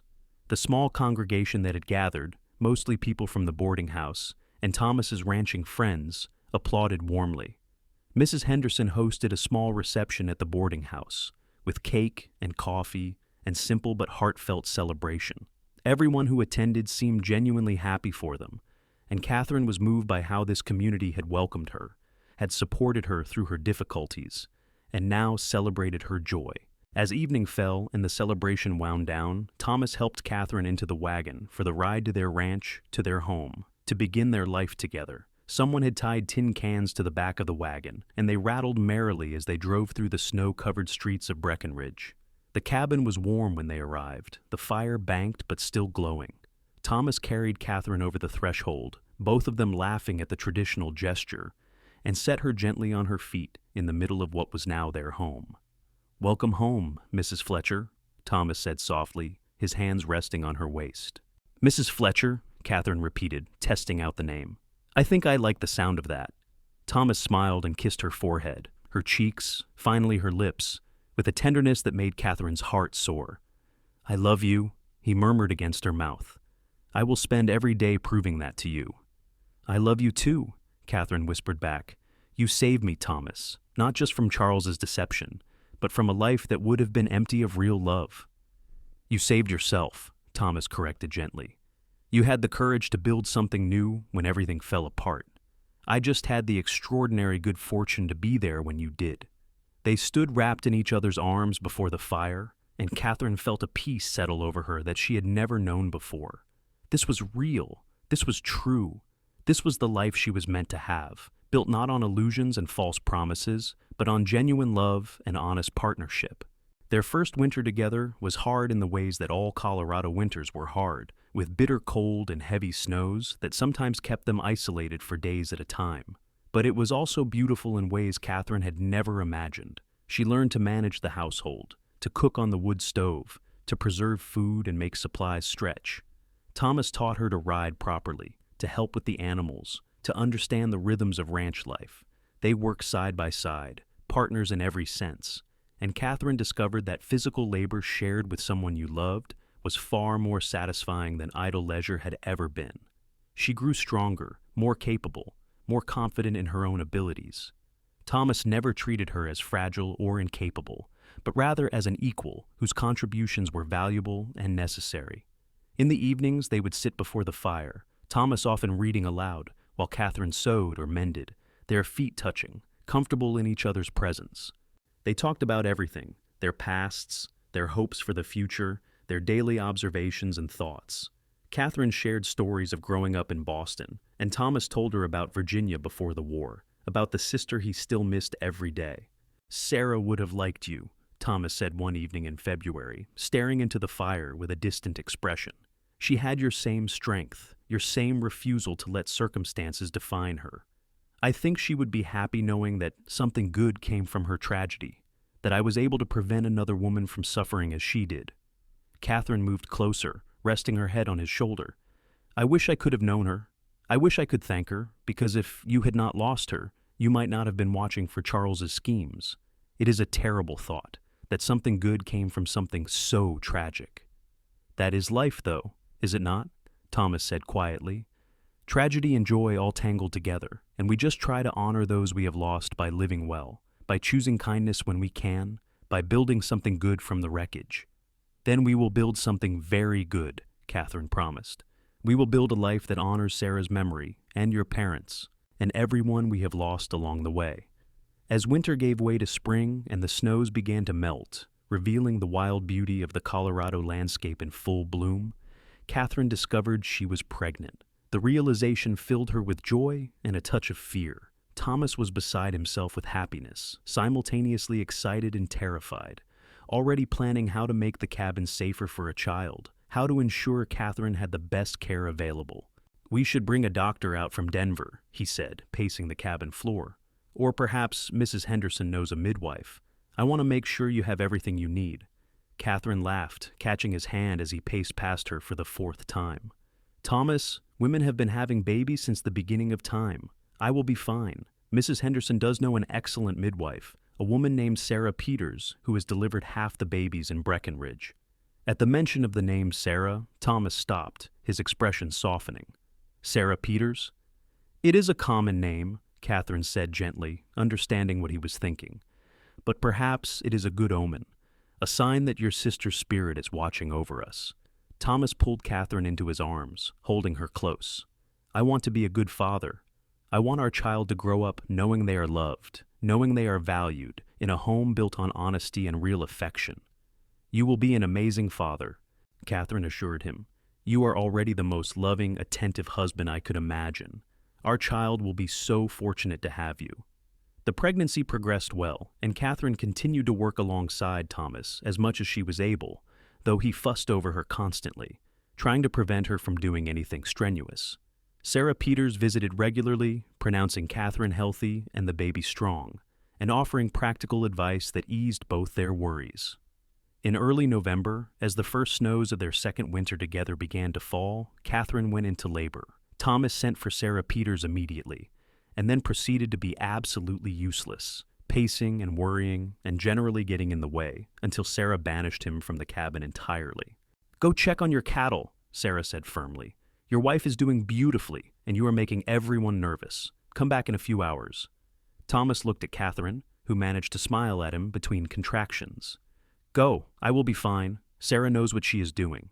The small congregation that had gathered, mostly people from the boarding house, and Thomas's ranching friends, applauded warmly. Mrs. Henderson hosted a small reception at the boarding house, with cake and coffee and simple but heartfelt celebration. Everyone who attended seemed genuinely happy for them, and Catherine was moved by how this community had welcomed her, had supported her through her difficulties, and now celebrated her joy. As evening fell and the celebration wound down, Thomas helped Catherine into the wagon for the ride to their ranch, to their home, to begin their life together. Someone had tied tin cans to the back of the wagon, and they rattled merrily as they drove through the snow-covered streets of Breckenridge. The cabin was warm when they arrived, the fire banked but still glowing. Thomas carried Catherine over the threshold, both of them laughing at the traditional gesture, and set her gently on her feet in the middle of what was now their home. "Welcome home, Mrs. Fletcher," Thomas said softly, his hands resting on her waist. "Mrs. Fletcher," Catherine repeated, testing out the name. "I think I like the sound of that." Thomas smiled and kissed her forehead, her cheeks, finally her lips, with a tenderness that made Catherine's heart soar. "I love you," he murmured against her mouth. "I will spend every day proving that to you." "I love you too," Catherine whispered back. "You saved me, Thomas, not just from Charles's deception, but from a life that would have been empty of real love." "You saved yourself," Thomas corrected gently. "You had the courage to build something new when everything fell apart. I just had the extraordinary good fortune to be there when you did." They stood wrapped in each other's arms before the fire, and Catherine felt a peace settle over her that she had never known before. This was real. This was true. This was the life she was meant to have, built not on illusions and false promises, but on genuine love and honest partnership. Their first winter together was hard in the ways that all Colorado winters were hard, with bitter cold and heavy snows that sometimes kept them isolated for days at a time. But it was also beautiful in ways Catherine had never imagined. She learned to manage the household, to cook on the wood stove, to preserve food and make supplies stretch. Thomas taught her to ride properly, to help with the animals, to understand the rhythms of ranch life. They worked side by side, partners in every sense, and Catherine discovered that physical labor shared with someone you loved was far more satisfying than idle leisure had ever been. She grew stronger, more capable, more confident in her own abilities. Thomas never treated her as fragile or incapable, but rather as an equal whose contributions were valuable and necessary. In the evenings, they would sit before the fire, Thomas often reading aloud, while Catherine sewed or mended, their feet touching, comfortable in each other's presence. They talked about everything, their pasts, their hopes for the future, their daily observations and thoughts. Catherine shared stories of growing up in Boston, and Thomas told her about Virginia before the war, about the sister he still missed every day. "Sarah would have liked you," Thomas said one evening in February, staring into the fire with a distant expression. "She had your same strength, your same refusal to let circumstances define her. I think she would be happy knowing that something good came from her tragedy. that I was able to prevent another woman from suffering as she did. Katherine moved closer, resting her head on his shoulder. I wish I could have known her. I wish I could thank her, because if you had not lost her, you might not have been watching for Charles's schemes. It is a terrible thought, that something good came from something so tragic. That is life, though, is it not? Thomas said quietly. Tragedy and joy all tangled together, and we just try to honor those we have lost by living well, by choosing kindness when we can, by building something good from the wreckage. Then we will build something very good, Katherine promised. We will build a life that honors Sarah's memory, and your parents, and everyone we have lost along the way. As winter gave way to spring and the snows began to melt, revealing the wild beauty of the Colorado landscape in full bloom, Katherine discovered she was pregnant. The realization filled her with joy and a touch of fear. Thomas was beside himself with happiness, simultaneously excited and terrified, already planning how to make the cabin safer for a child, how to ensure Katherine had the best care available. We should bring a doctor out from Denver, he said, pacing the cabin floor. Or perhaps Mrs. Henderson knows a midwife. I want to make sure you have everything you need. Katherine laughed, catching his hand as he paced past her for the 4th time. Thomas, women have been having babies since the beginning of time. I will be fine. Mrs. Henderson does know an excellent midwife, a woman named Sarah Peters, who has delivered half the babies in Breckenridge. At the mention of the name Sarah, Thomas stopped, his expression softening. Sarah Peters? It is a common name, Katherine said gently, understanding what he was thinking. But perhaps it is a good omen, a sign that your sister's spirit is watching over us. Thomas pulled Katherine into his arms, holding her close. I want to be a good father. I want our child to grow up knowing they are loved, knowing they are valued, in a home built on honesty and real affection. You will be an amazing father, Katherine assured him. You are already the most loving, attentive husband I could imagine. Our child will be so fortunate to have you. The pregnancy progressed well, and Katherine continued to work alongside Thomas as much as she was able, though he fussed over her constantly, trying to prevent her from doing anything strenuous. Sarah Peters visited regularly, pronouncing Katherine healthy and the baby strong, and offering practical advice that eased both their worries. In early November, as the first snows of their second winter together began to fall, Katherine went into labor. Thomas sent for Sarah Peters immediately, and then proceeded to be absolutely useless, pacing and worrying and generally getting in the way, until Sarah banished him from the cabin entirely. Go check on your cattle, Sarah said firmly. Your wife is doing beautifully, and you are making everyone nervous. Come back in a few hours. Thomas looked at Katherine, who managed to smile at him between contractions. Go, I will be fine. Sarah knows what she is doing.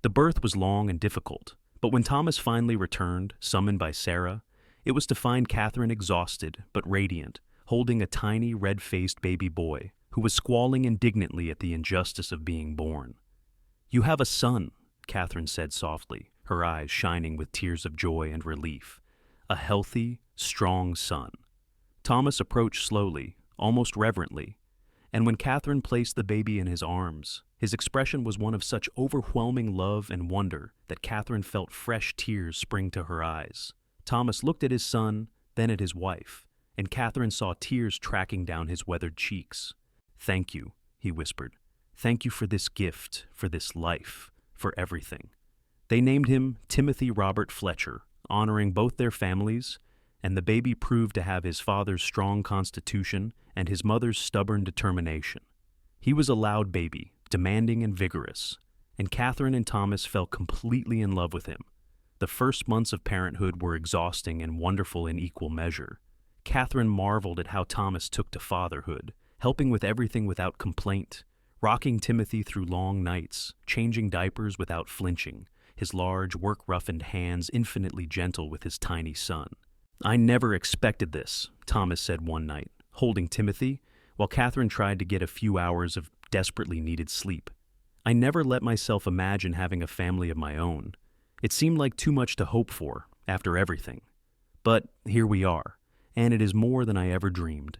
The birth was long and difficult, but when Thomas finally returned, summoned by Sarah, it was to find Katherine exhausted but radiant, holding a tiny red-faced baby boy who was squalling indignantly at the injustice of being born. You have a son, Katherine said softly, her eyes shining with tears of joy and relief. A healthy, strong son. Thomas approached slowly, almost reverently, and when Katherine placed the baby in his arms, his expression was one of such overwhelming love and wonder that Katherine felt fresh tears spring to her eyes. Thomas looked at his son, then at his wife, and Katherine saw tears tracking down his weathered cheeks. Thank you, he whispered. Thank you for this gift, for this life, for everything. They named him Timothy Robert Fletcher, honoring both their families, and the baby proved to have his father's strong constitution and his mother's stubborn determination. He was a loud baby, demanding and vigorous, and Katherine and Thomas fell completely in love with him. The first months of parenthood were exhausting and wonderful in equal measure. Katherine marveled at how Thomas took to fatherhood, helping with everything without complaint, rocking Timothy through long nights, changing diapers without flinching, his large, work-roughened hands infinitely gentle with his tiny son. I never expected this, Thomas said one night, holding Timothy, while Katherine tried to get a few hours of desperately needed sleep. I never let myself imagine having a family of my own. It seemed like too much to hope for, after everything. But here we are, and it is more than I ever dreamed.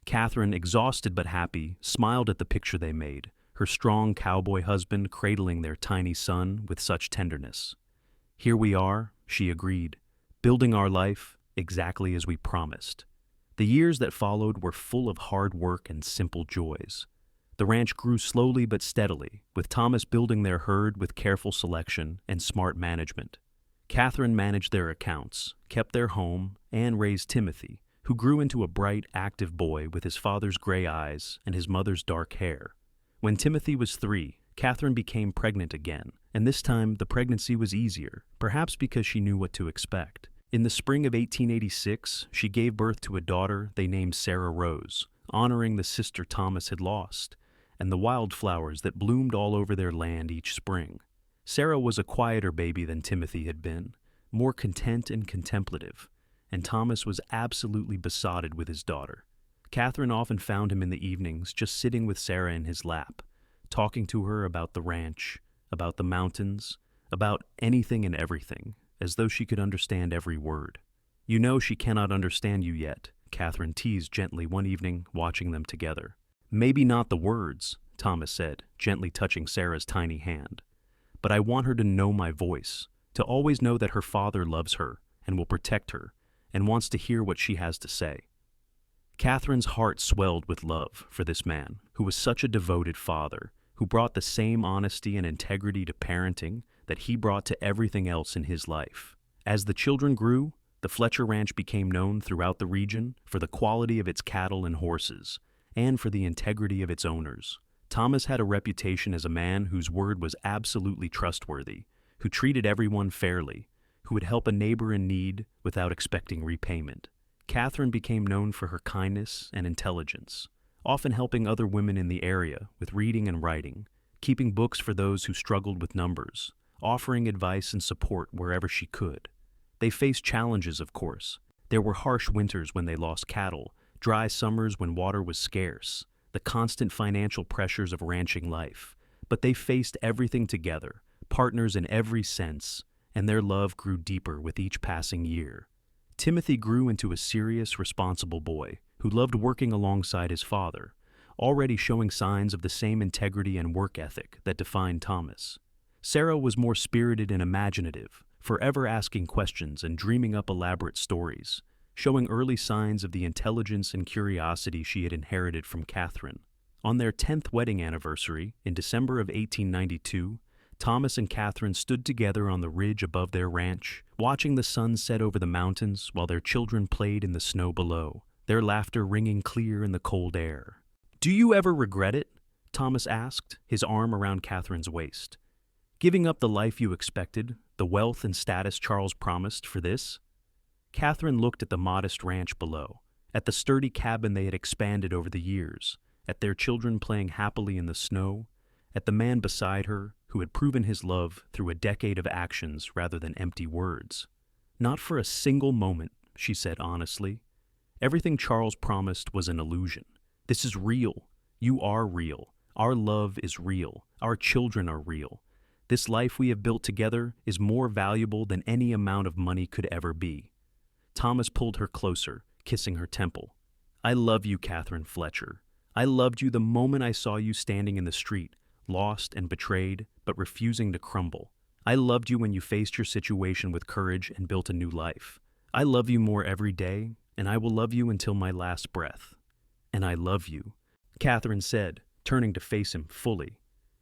Katherine, exhausted but happy, smiled at the picture they made, her strong cowboy husband cradling their tiny son with such tenderness. Here we are, she agreed, building our life exactly as we promised. The years that followed were full of hard work and simple joys. The ranch grew slowly but steadily, with Thomas building their herd with careful selection and smart management. Katherine managed their accounts, kept their home, and raised Timothy, who grew into a bright, active boy with his father's gray eyes and his mother's dark hair. When Timothy was 3, Katherine became pregnant again, and this time the pregnancy was easier, perhaps because she knew what to expect. In the spring of 1886, she gave birth to a daughter they named Sarah Rose, honoring the sister Thomas had lost, and the wildflowers that bloomed all over their land each spring. Sarah was a quieter baby than Timothy had been, more content and contemplative, and Thomas was absolutely besotted with his daughter. Katherine often found him in the evenings just sitting with Sarah in his lap, talking to her about the ranch, about the mountains, about anything and everything, as though she could understand every word. "You know she cannot understand you yet," Katherine teased gently one evening, watching them together. "Maybe not the words," Thomas said, gently touching Sarah's tiny hand. "But I want her to know my voice, to always know that her father loves her and will protect her and wants to hear what she has to say." Katherine's heart swelled with love for this man, who was such a devoted father, who brought the same honesty and integrity to parenting that he brought to everything else in his life. As the children grew, the Fletcher Ranch became known throughout the region for the quality of its cattle and horses, and for the integrity of its owners. Thomas had a reputation as a man whose word was absolutely trustworthy, who treated everyone fairly, who would help a neighbor in need without expecting repayment. Katherine became known for her kindness and intelligence, often helping other women in the area with reading and writing, keeping books for those who struggled with numbers, offering advice and support wherever she could. They faced challenges, of course. There were harsh winters when they lost cattle, dry summers when water was scarce, the constant financial pressures of ranching life. But they faced everything together, partners in every sense, and their love grew deeper with each passing year. Timothy grew into a serious, responsible boy who loved working alongside his father, already showing signs of the same integrity and work ethic that defined Thomas. Sarah was more spirited and imaginative, forever asking questions and dreaming up elaborate stories, showing early signs of the intelligence and curiosity she had inherited from Katherine. On their 10th wedding anniversary, in December of 1892, Thomas and Katherine stood together on the ridge above their ranch, watching the sun set over the mountains while their children played in the snow below, their laughter ringing clear in the cold air. "Do you ever regret it?" Thomas asked, his arm around Katherine's waist. "Giving up the life you expected, the wealth and status Charles promised, for this?" Katherine looked at the modest ranch below, at the sturdy cabin they had expanded over the years, at their children playing happily in the snow, at the man beside her who had proven his love through a decade of actions rather than empty words. "Not for a single moment," she said honestly. "Everything Charles promised was an illusion. This is real. You are real. Our love is real. Our children are real. This life we have built together is more valuable than any amount of money could ever be." Thomas pulled her closer, kissing her temple. "I love you, Katherine Fletcher. I loved you the moment I saw you standing in the street, lost and betrayed, but refusing to crumble. I loved you when you faced your situation with courage and built a new life. I love you more every day, and I will love you until my last breath. And I love you," Katherine said, turning to face him fully.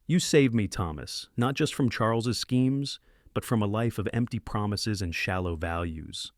"You saved me, Thomas, not just from Charles's schemes, but from a life of empty promises and shallow values."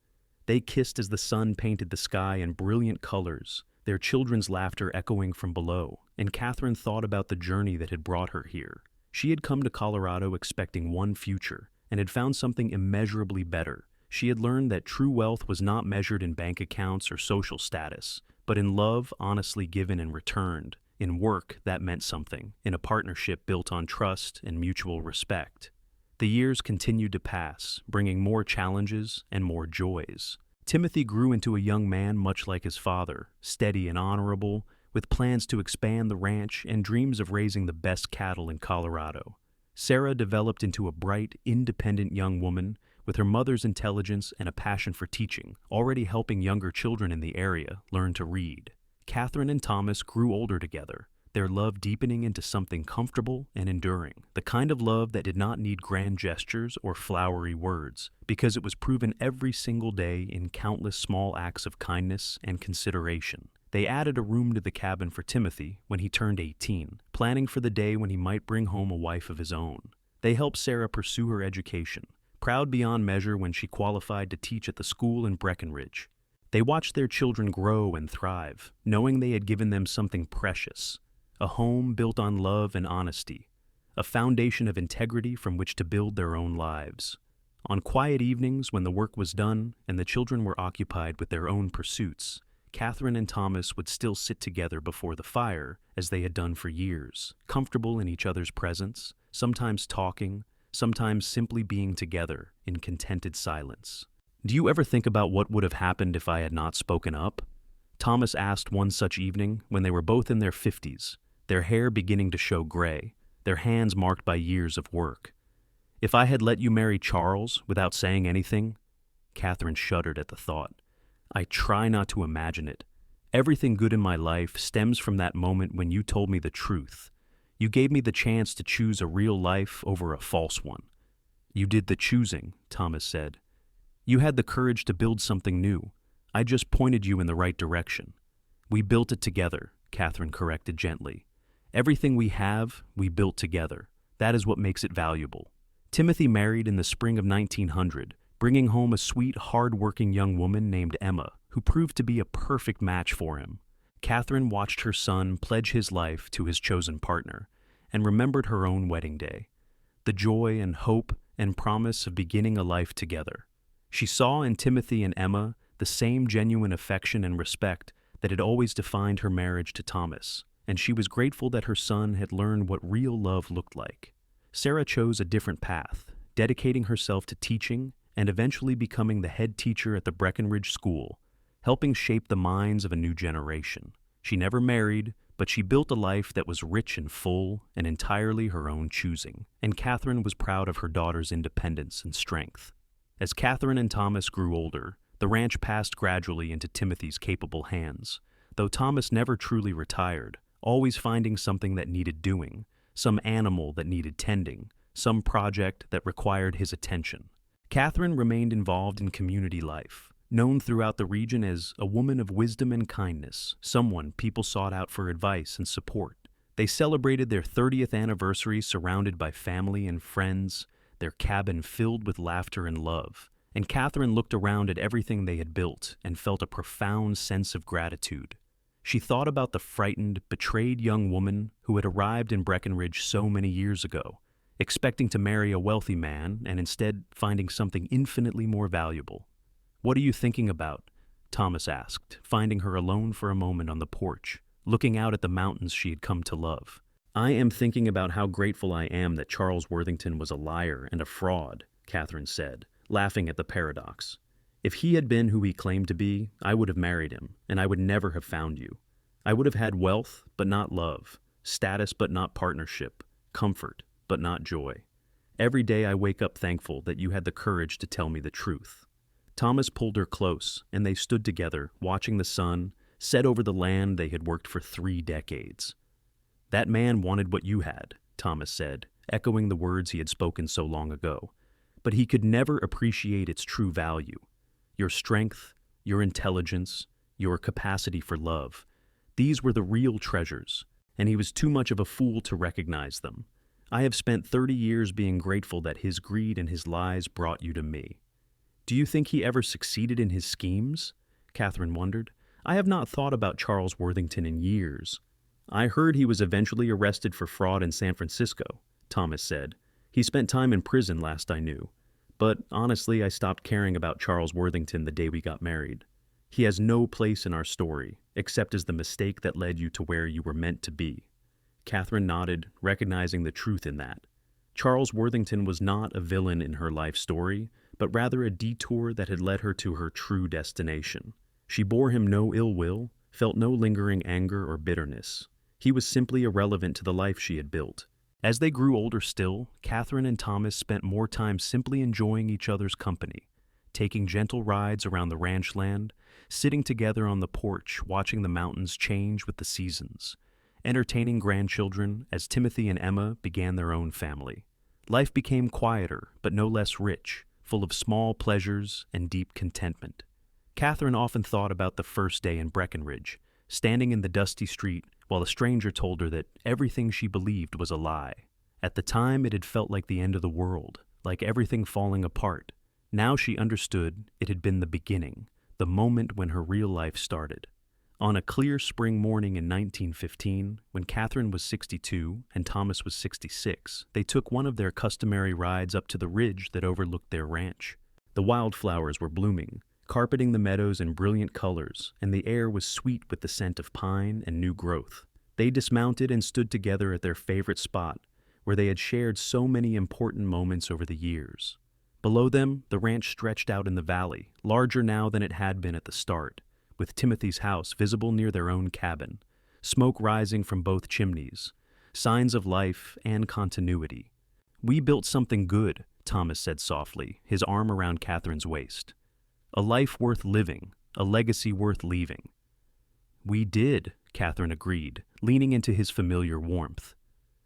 They kissed as the sun painted the sky in brilliant colors, their children's laughter echoing from below, and Katherine thought about the journey that had brought her here. She had come to Colorado expecting one future, and had found something immeasurably better. She had learned that true wealth was not measured in bank accounts or social status, but in love honestly given and returned, in work that meant something, in a partnership built on trust and mutual respect. The years continued to pass, bringing more challenges and more joys. Timothy grew into a young man much like his father, steady and honorable, with plans to expand the ranch and dreams of raising the best cattle in Colorado. Sarah developed into a bright, independent young woman with her mother's intelligence and a passion for teaching, already helping younger children in the area learn to read. Katherine and Thomas grew older together, their love deepening into something comfortable and enduring, the kind of love that did not need grand gestures or flowery words, because it was proven every single day in countless small acts of kindness and consideration. They added a room to the cabin for Timothy when he turned 18, planning for the day when he might bring home a wife of his own. They helped Sarah pursue her education, proud beyond measure when she qualified to teach at the school in Breckenridge. They watched their children grow and thrive, knowing they had given them something precious, a home built on love and honesty, a foundation of integrity from which to build their own lives. On quiet evenings when the work was done and the children were occupied with their own pursuits, Katherine and Thomas would still sit together before the fire as they had done for years, comfortable in each other's presence, sometimes talking, sometimes simply being together in contented silence. "Do you ever think about what would have happened if I had not spoken up?" Thomas asked one such evening when they were both in their 50s, their hair beginning to show gray, their hands marked by years of work. "If I had let you marry Charles without saying anything?" Katherine shuddered at the thought. "I try not to imagine it. Everything good in my life stems from that moment when you told me the truth. You gave me the chance to choose a real life over a false one." "You did the choosing," Thomas said. "You had the courage to build something new. I just pointed you in the right direction." "We built it together," Katherine corrected gently. "Everything we have, we built together. That is what makes it valuable." Timothy married in the spring of 1900, bringing home a sweet, hard-working young woman named Emma, who proved to be a perfect match for him. Katherine watched her son pledge his life to his chosen partner, and remembered her own wedding day, the joy and hope and promise of beginning a life together. She saw in Timothy and Emma the same genuine affection and respect that had always defined her marriage to Thomas, and she was grateful that her son had learned what real love looked like. Sarah chose a different path, dedicating herself to teaching and eventually becoming the head teacher at the Breckenridge School, helping shape the minds of a new generation. She never married, but she built a life that was rich and full and entirely her own choosing, and Katherine was proud of her daughter's independence and strength. As Katherine and Thomas grew older, the ranch passed gradually into Timothy's capable hands, though Thomas never truly retired, always finding something that needed doing, some animal that needed tending, some project that required his attention. Katherine remained involved in community life, known throughout the region as a woman of wisdom and kindness, someone people sought out for advice and support. They celebrated their 30th anniversary surrounded by family and friends, their cabin filled with laughter and love, and Katherine looked around at everything they had built and felt a profound sense of gratitude. She thought about the frightened, betrayed young woman who had arrived in Breckenridge so many years ago, expecting to marry a wealthy man and instead finding something infinitely more valuable. "What are you thinking about?" Thomas asked, finding her alone for a moment on the porch, looking out at the mountains she had come to love. "I am thinking about how grateful I am that Charles Worthington was a liar and a fraud," Katherine said, laughing at the paradox. "If he had been who he claimed to be, I would have married him, and I would never have found you. I would have had wealth, but not love, status, but not partnership, comfort, but not joy. Every day I wake up thankful that you had the courage to tell me the truth." Thomas pulled her close, and they stood together, watching the sun set over the land they had worked for 3 decades. "That man wanted what you had," Thomas said, echoing the words he had spoken so long ago. "But he could never appreciate its true value. Your strength, your intelligence, your capacity for love. These were the real treasures, and he was too much of a fool to recognize them. I have spent 30 years being grateful that his greed and his lies brought you to me." "Do you think he ever succeeded in his schemes?" Katherine wondered. "I have not thought about Charles Worthington in years." "I heard he was eventually arrested for fraud in San Francisco," Thomas said. "He spent time in prison last I knew. But honestly, I stopped caring about Charles Worthington the day we got married. He has no place in our story, except as the mistake that led you to where you were meant to be." Katherine nodded, recognizing the truth in that. Charles Worthington was not a villain in her life story, but rather a detour that had led her to her true destination. She bore him no ill will, felt no lingering anger or bitterness. He was simply irrelevant to the life she had built. As they grew older still, Katherine and Thomas spent more time simply enjoying each other's company, taking gentle rides around the ranch land, sitting together on the porch watching the mountains change with the seasons. entertaining grandchildren as Timothy and Emma began their own family. Life became quieter, but no less rich, full of small pleasures and deep contentment. Katherine often thought about the first day in Breckenridge, standing in the dusty street while a stranger told her that everything she believed was a lie. At the time, it had felt like the end of the world, like everything falling apart. Now she understood it had been the beginning, the moment when her real life started. On a clear spring morning in 1915, when Katherine was 62 and Thomas was 66, they took one of their customary rides up to the ridge that overlooked their ranch. The wildflowers were blooming, carpeting the meadows in brilliant colors, and the air was sweet with the scent of pine and new growth. They dismounted and stood together at their favorite spot, where they had shared so many important moments over the years. Below them, the ranch stretched out in the valley, larger now than it had been at the start, with Timothy's house visible near their own cabin, smoke rising from both chimneys, signs of life and continuity. "We built something good," Thomas said softly, his arm around Katherine's waist. "A life worth living, a legacy worth leaving." "We did," Katherine agreed, leaning into his familiar warmth.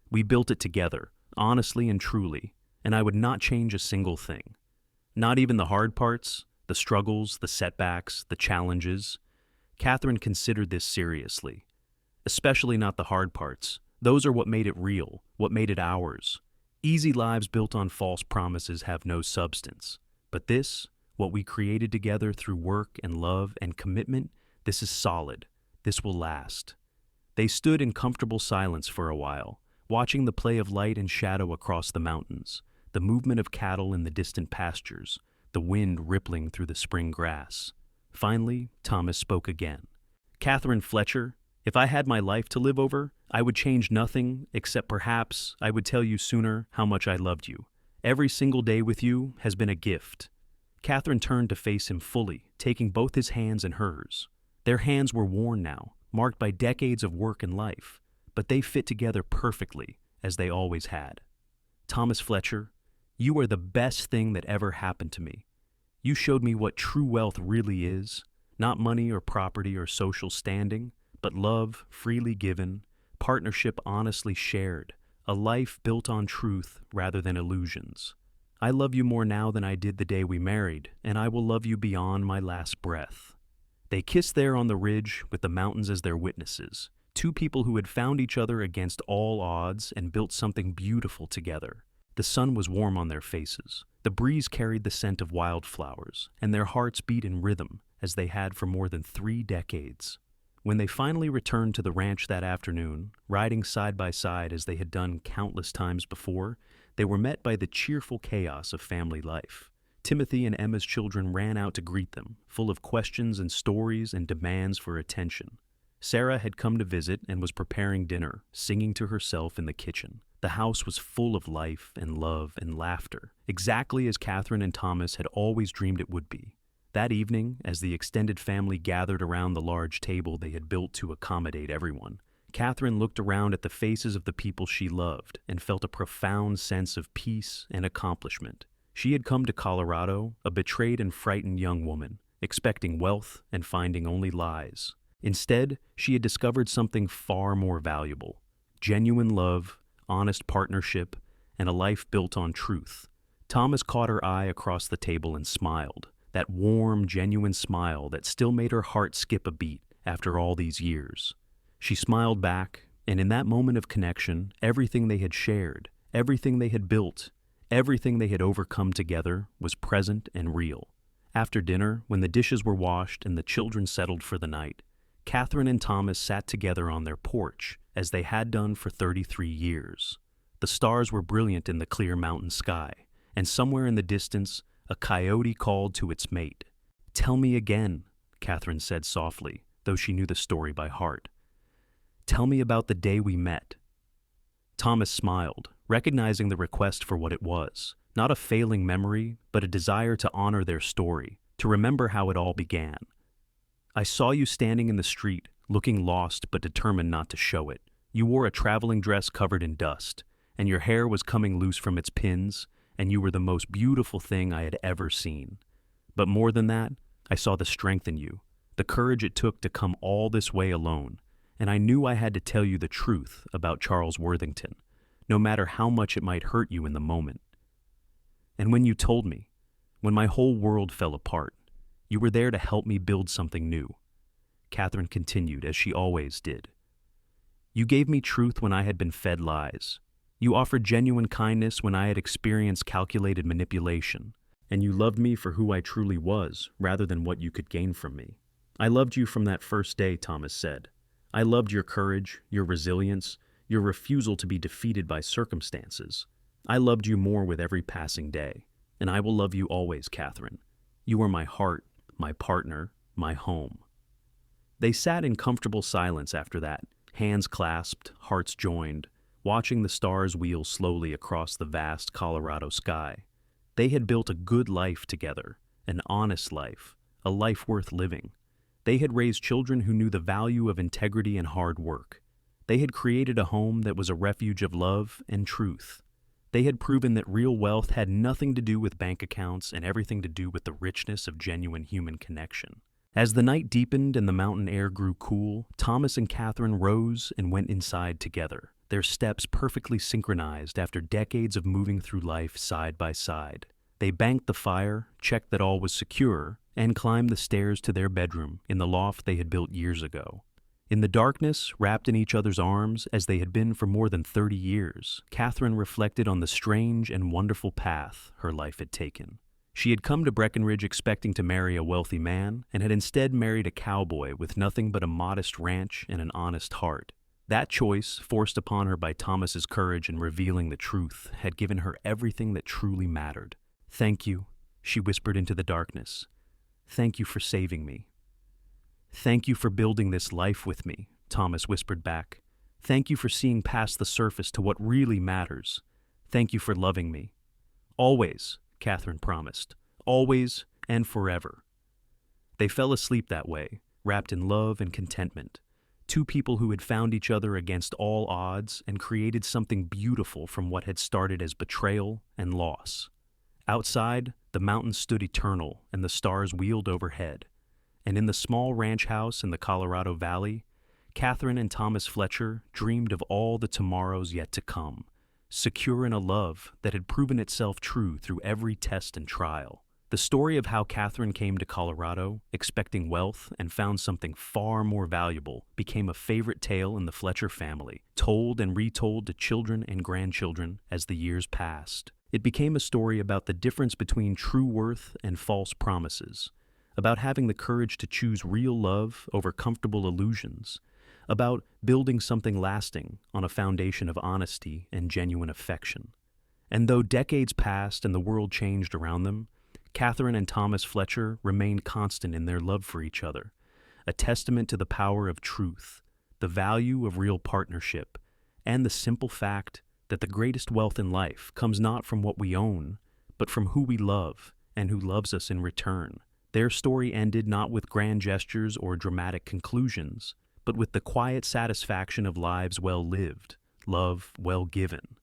"We built it together, honestly and truly, and I would not change a single thing. Not even the hard parts, the struggles, the setbacks, the challenges." Katherine considered this seriously. "Especially not the hard parts. Those are what made it real, what made it ours. Easy lives built on false promises have no substance. But this, what we created together through work and love and commitment, this is solid. This will last." They stood in comfortable silence for a while, watching the play of light and shadow across the mountains, the movement of cattle in the distant pastures, the wind rippling through the spring grass. Finally, Thomas spoke again. "Katherine Fletcher, if I had my life to live over, I would change nothing except perhaps I would tell you sooner how much I loved you. Every single day with you has been a gift." Katherine turned to face him fully, taking both his hands in hers. Their hands were worn now, marked by decades of work and life, but they fit together perfectly, as they always had. "Thomas Fletcher, you are the best thing that ever happened to me. You showed me what true wealth really is, not money or property or social standing, but love freely given, partnership honestly shared, a life built on truth rather than illusions. I love you more now than I did the day we married, and I will love you beyond my last breath." They kissed there on the ridge with the mountains as their witnesses, two people who had found each other against all odds and built something beautiful together. The sun was warm on their faces. The breeze carried the scent of wildflowers, and their hearts beat in rhythm as they had for more than 3 decades. When they finally returned to the ranch that afternoon, riding side by side as they had done countless times before, they were met by the cheerful chaos of family life. Timothy and Emma's children ran out to greet them, full of questions and stories and demands for attention. Sarah had come to visit and was preparing dinner, singing to herself in the kitchen. The house was full of life and love and laughter, exactly as Katherine and Thomas had always dreamed it would be. That evening, as the extended family gathered around the large table they had built to accommodate everyone, Katherine looked around at the faces of the people she loved and felt a profound sense of peace and accomplishment. She had come to Colorado, a betrayed and frightened young woman, expecting wealth and finding only lies. Instead, she had discovered something far more valuable: genuine love, honest partnership, and a life built on truth. Thomas caught her eye across the table and smiled, that warm, genuine smile that still made her heart skip a beat after all these years. She smiled back, and in that moment of connection, everything they had shared, everything they had built, everything they had overcome together was present and real. After dinner, when the dishes were washed and the children settled for the night, Katherine and Thomas sat together on their porch, as they had done for 33 years. The stars were brilliant in the clear mountain sky, and somewhere in the distance, a coyote called to its mate. "Tell me again," Katherine said softly, though she knew the story by heart. "Tell me about the day we met." Thomas smiled, recognizing the request for what it was, not a failing memory, but a desire to honor their story, to remember how it all began. "I saw you standing in the street, looking lost but determined not to show it. You wore a traveling dress covered in dust, and your hair was coming loose from its pins, and you were the most beautiful thing I had ever seen. But more than that, I saw the strength in you, the courage it took to come all this way alone, and I knew I had to tell you the truth about Charles Worthington, no matter how much it might hurt you in the moment. And when you told me, when my whole world fell apart, you were there to help me build something new," Katherine continued, as she always did. "You gave me truth when I had been fed lies. You offered genuine kindness when I had experienced calculated manipulation. And you loved me for who I truly was, rather than what you could gain from me. I loved you from that first day," Thomas said. "I loved your courage, your resilience, your refusal to be defeated by circumstances. I loved you more with every passing day, and I will love you always, Katherine. You are my heart, my partner, my home." They sat in comfortable silence after that, hands clasped, hearts joined, watching the stars wheel slowly across the vast Colorado sky. They had built a good life together, an honest life, a life worth living. They had raised children who knew the value of integrity and hard work. They had created a home that was a refuge of love and truth. They had proven that real wealth had nothing to do with bank accounts and everything to do with the richness of genuine human connection. As the night deepened and the mountain air grew cool, Thomas and Katherine rose and went inside together, their steps perfectly synchronized after decades of moving through life side by side. They banked the fire, checked that all was secure, and climbed the stairs to their bedroom in the loft they had built years ago. In the darkness, wrapped in each other's arms as they had been for more than 30 years, Katherine reflected on the strange and wonderful path her life had taken. She had come to Breckenridge expecting to marry a wealthy man, and had instead married a cowboy with nothing but a modest ranch and an honest heart. That choice, forced upon her by Thomas's courage in revealing the truth, had given her everything that truly mattered. "Thank you," she whispered into the darkness. "Thank you for saving me." "Thank you for building this life with me," Thomas whispered back. "Thank you for seeing past the surface to what really matters. Thank you for loving me." "Always," Katherine promised. "Always and forever." They fell asleep that way, wrapped in love and contentment. Two people who had found each other against all odds and created something beautiful from what had started as betrayal and loss. Outside, the mountains stood eternal and the stars wheeled overhead. And in the small ranch house in the Colorado Valley, Katherine and Thomas Fletcher dreamed of all the tomorrows yet to come, secure in a love that had proven itself true through every test and trial. The story of how Katherine came to Colorado, expecting wealth, and found something far more valuable, became a favorite tale in the Fletcher family, told and retold to children and grandchildren as the years passed. It became a story about the difference between true worth and false promises, about having the courage to choose real love over comfortable illusions, about building something lasting on a foundation of honesty and genuine affection. And though decades passed and the world changed around them, Katherine and Thomas Fletcher remained constant in their love for each other, a testament to the power of truth, the value of real partnership, and the simple fact that the greatest wealth in life comes not from what we own, but from who we love and who loves us in return. Their story ended not with grand gestures or dramatic conclusions, but with the quiet satisfaction of lives well lived, love well given,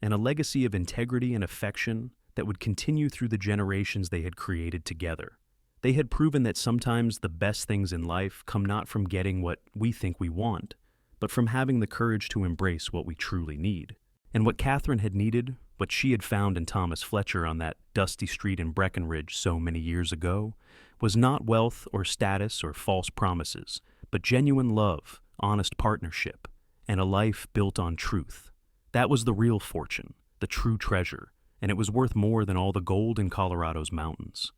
and a legacy of integrity and affection that would continue through the generations they had created together. They had proven that sometimes the best things in life come not from getting what we think we want, but from having the courage to embrace what we truly need. And what Katherine had needed, what she had found in Thomas Fletcher on that dusty street in Breckenridge so many years ago, was not wealth or status or false promises, but genuine love, honest partnership, and a life built on truth. That was the real fortune, the true treasure, and it was worth more than all the gold in Colorado's mountains.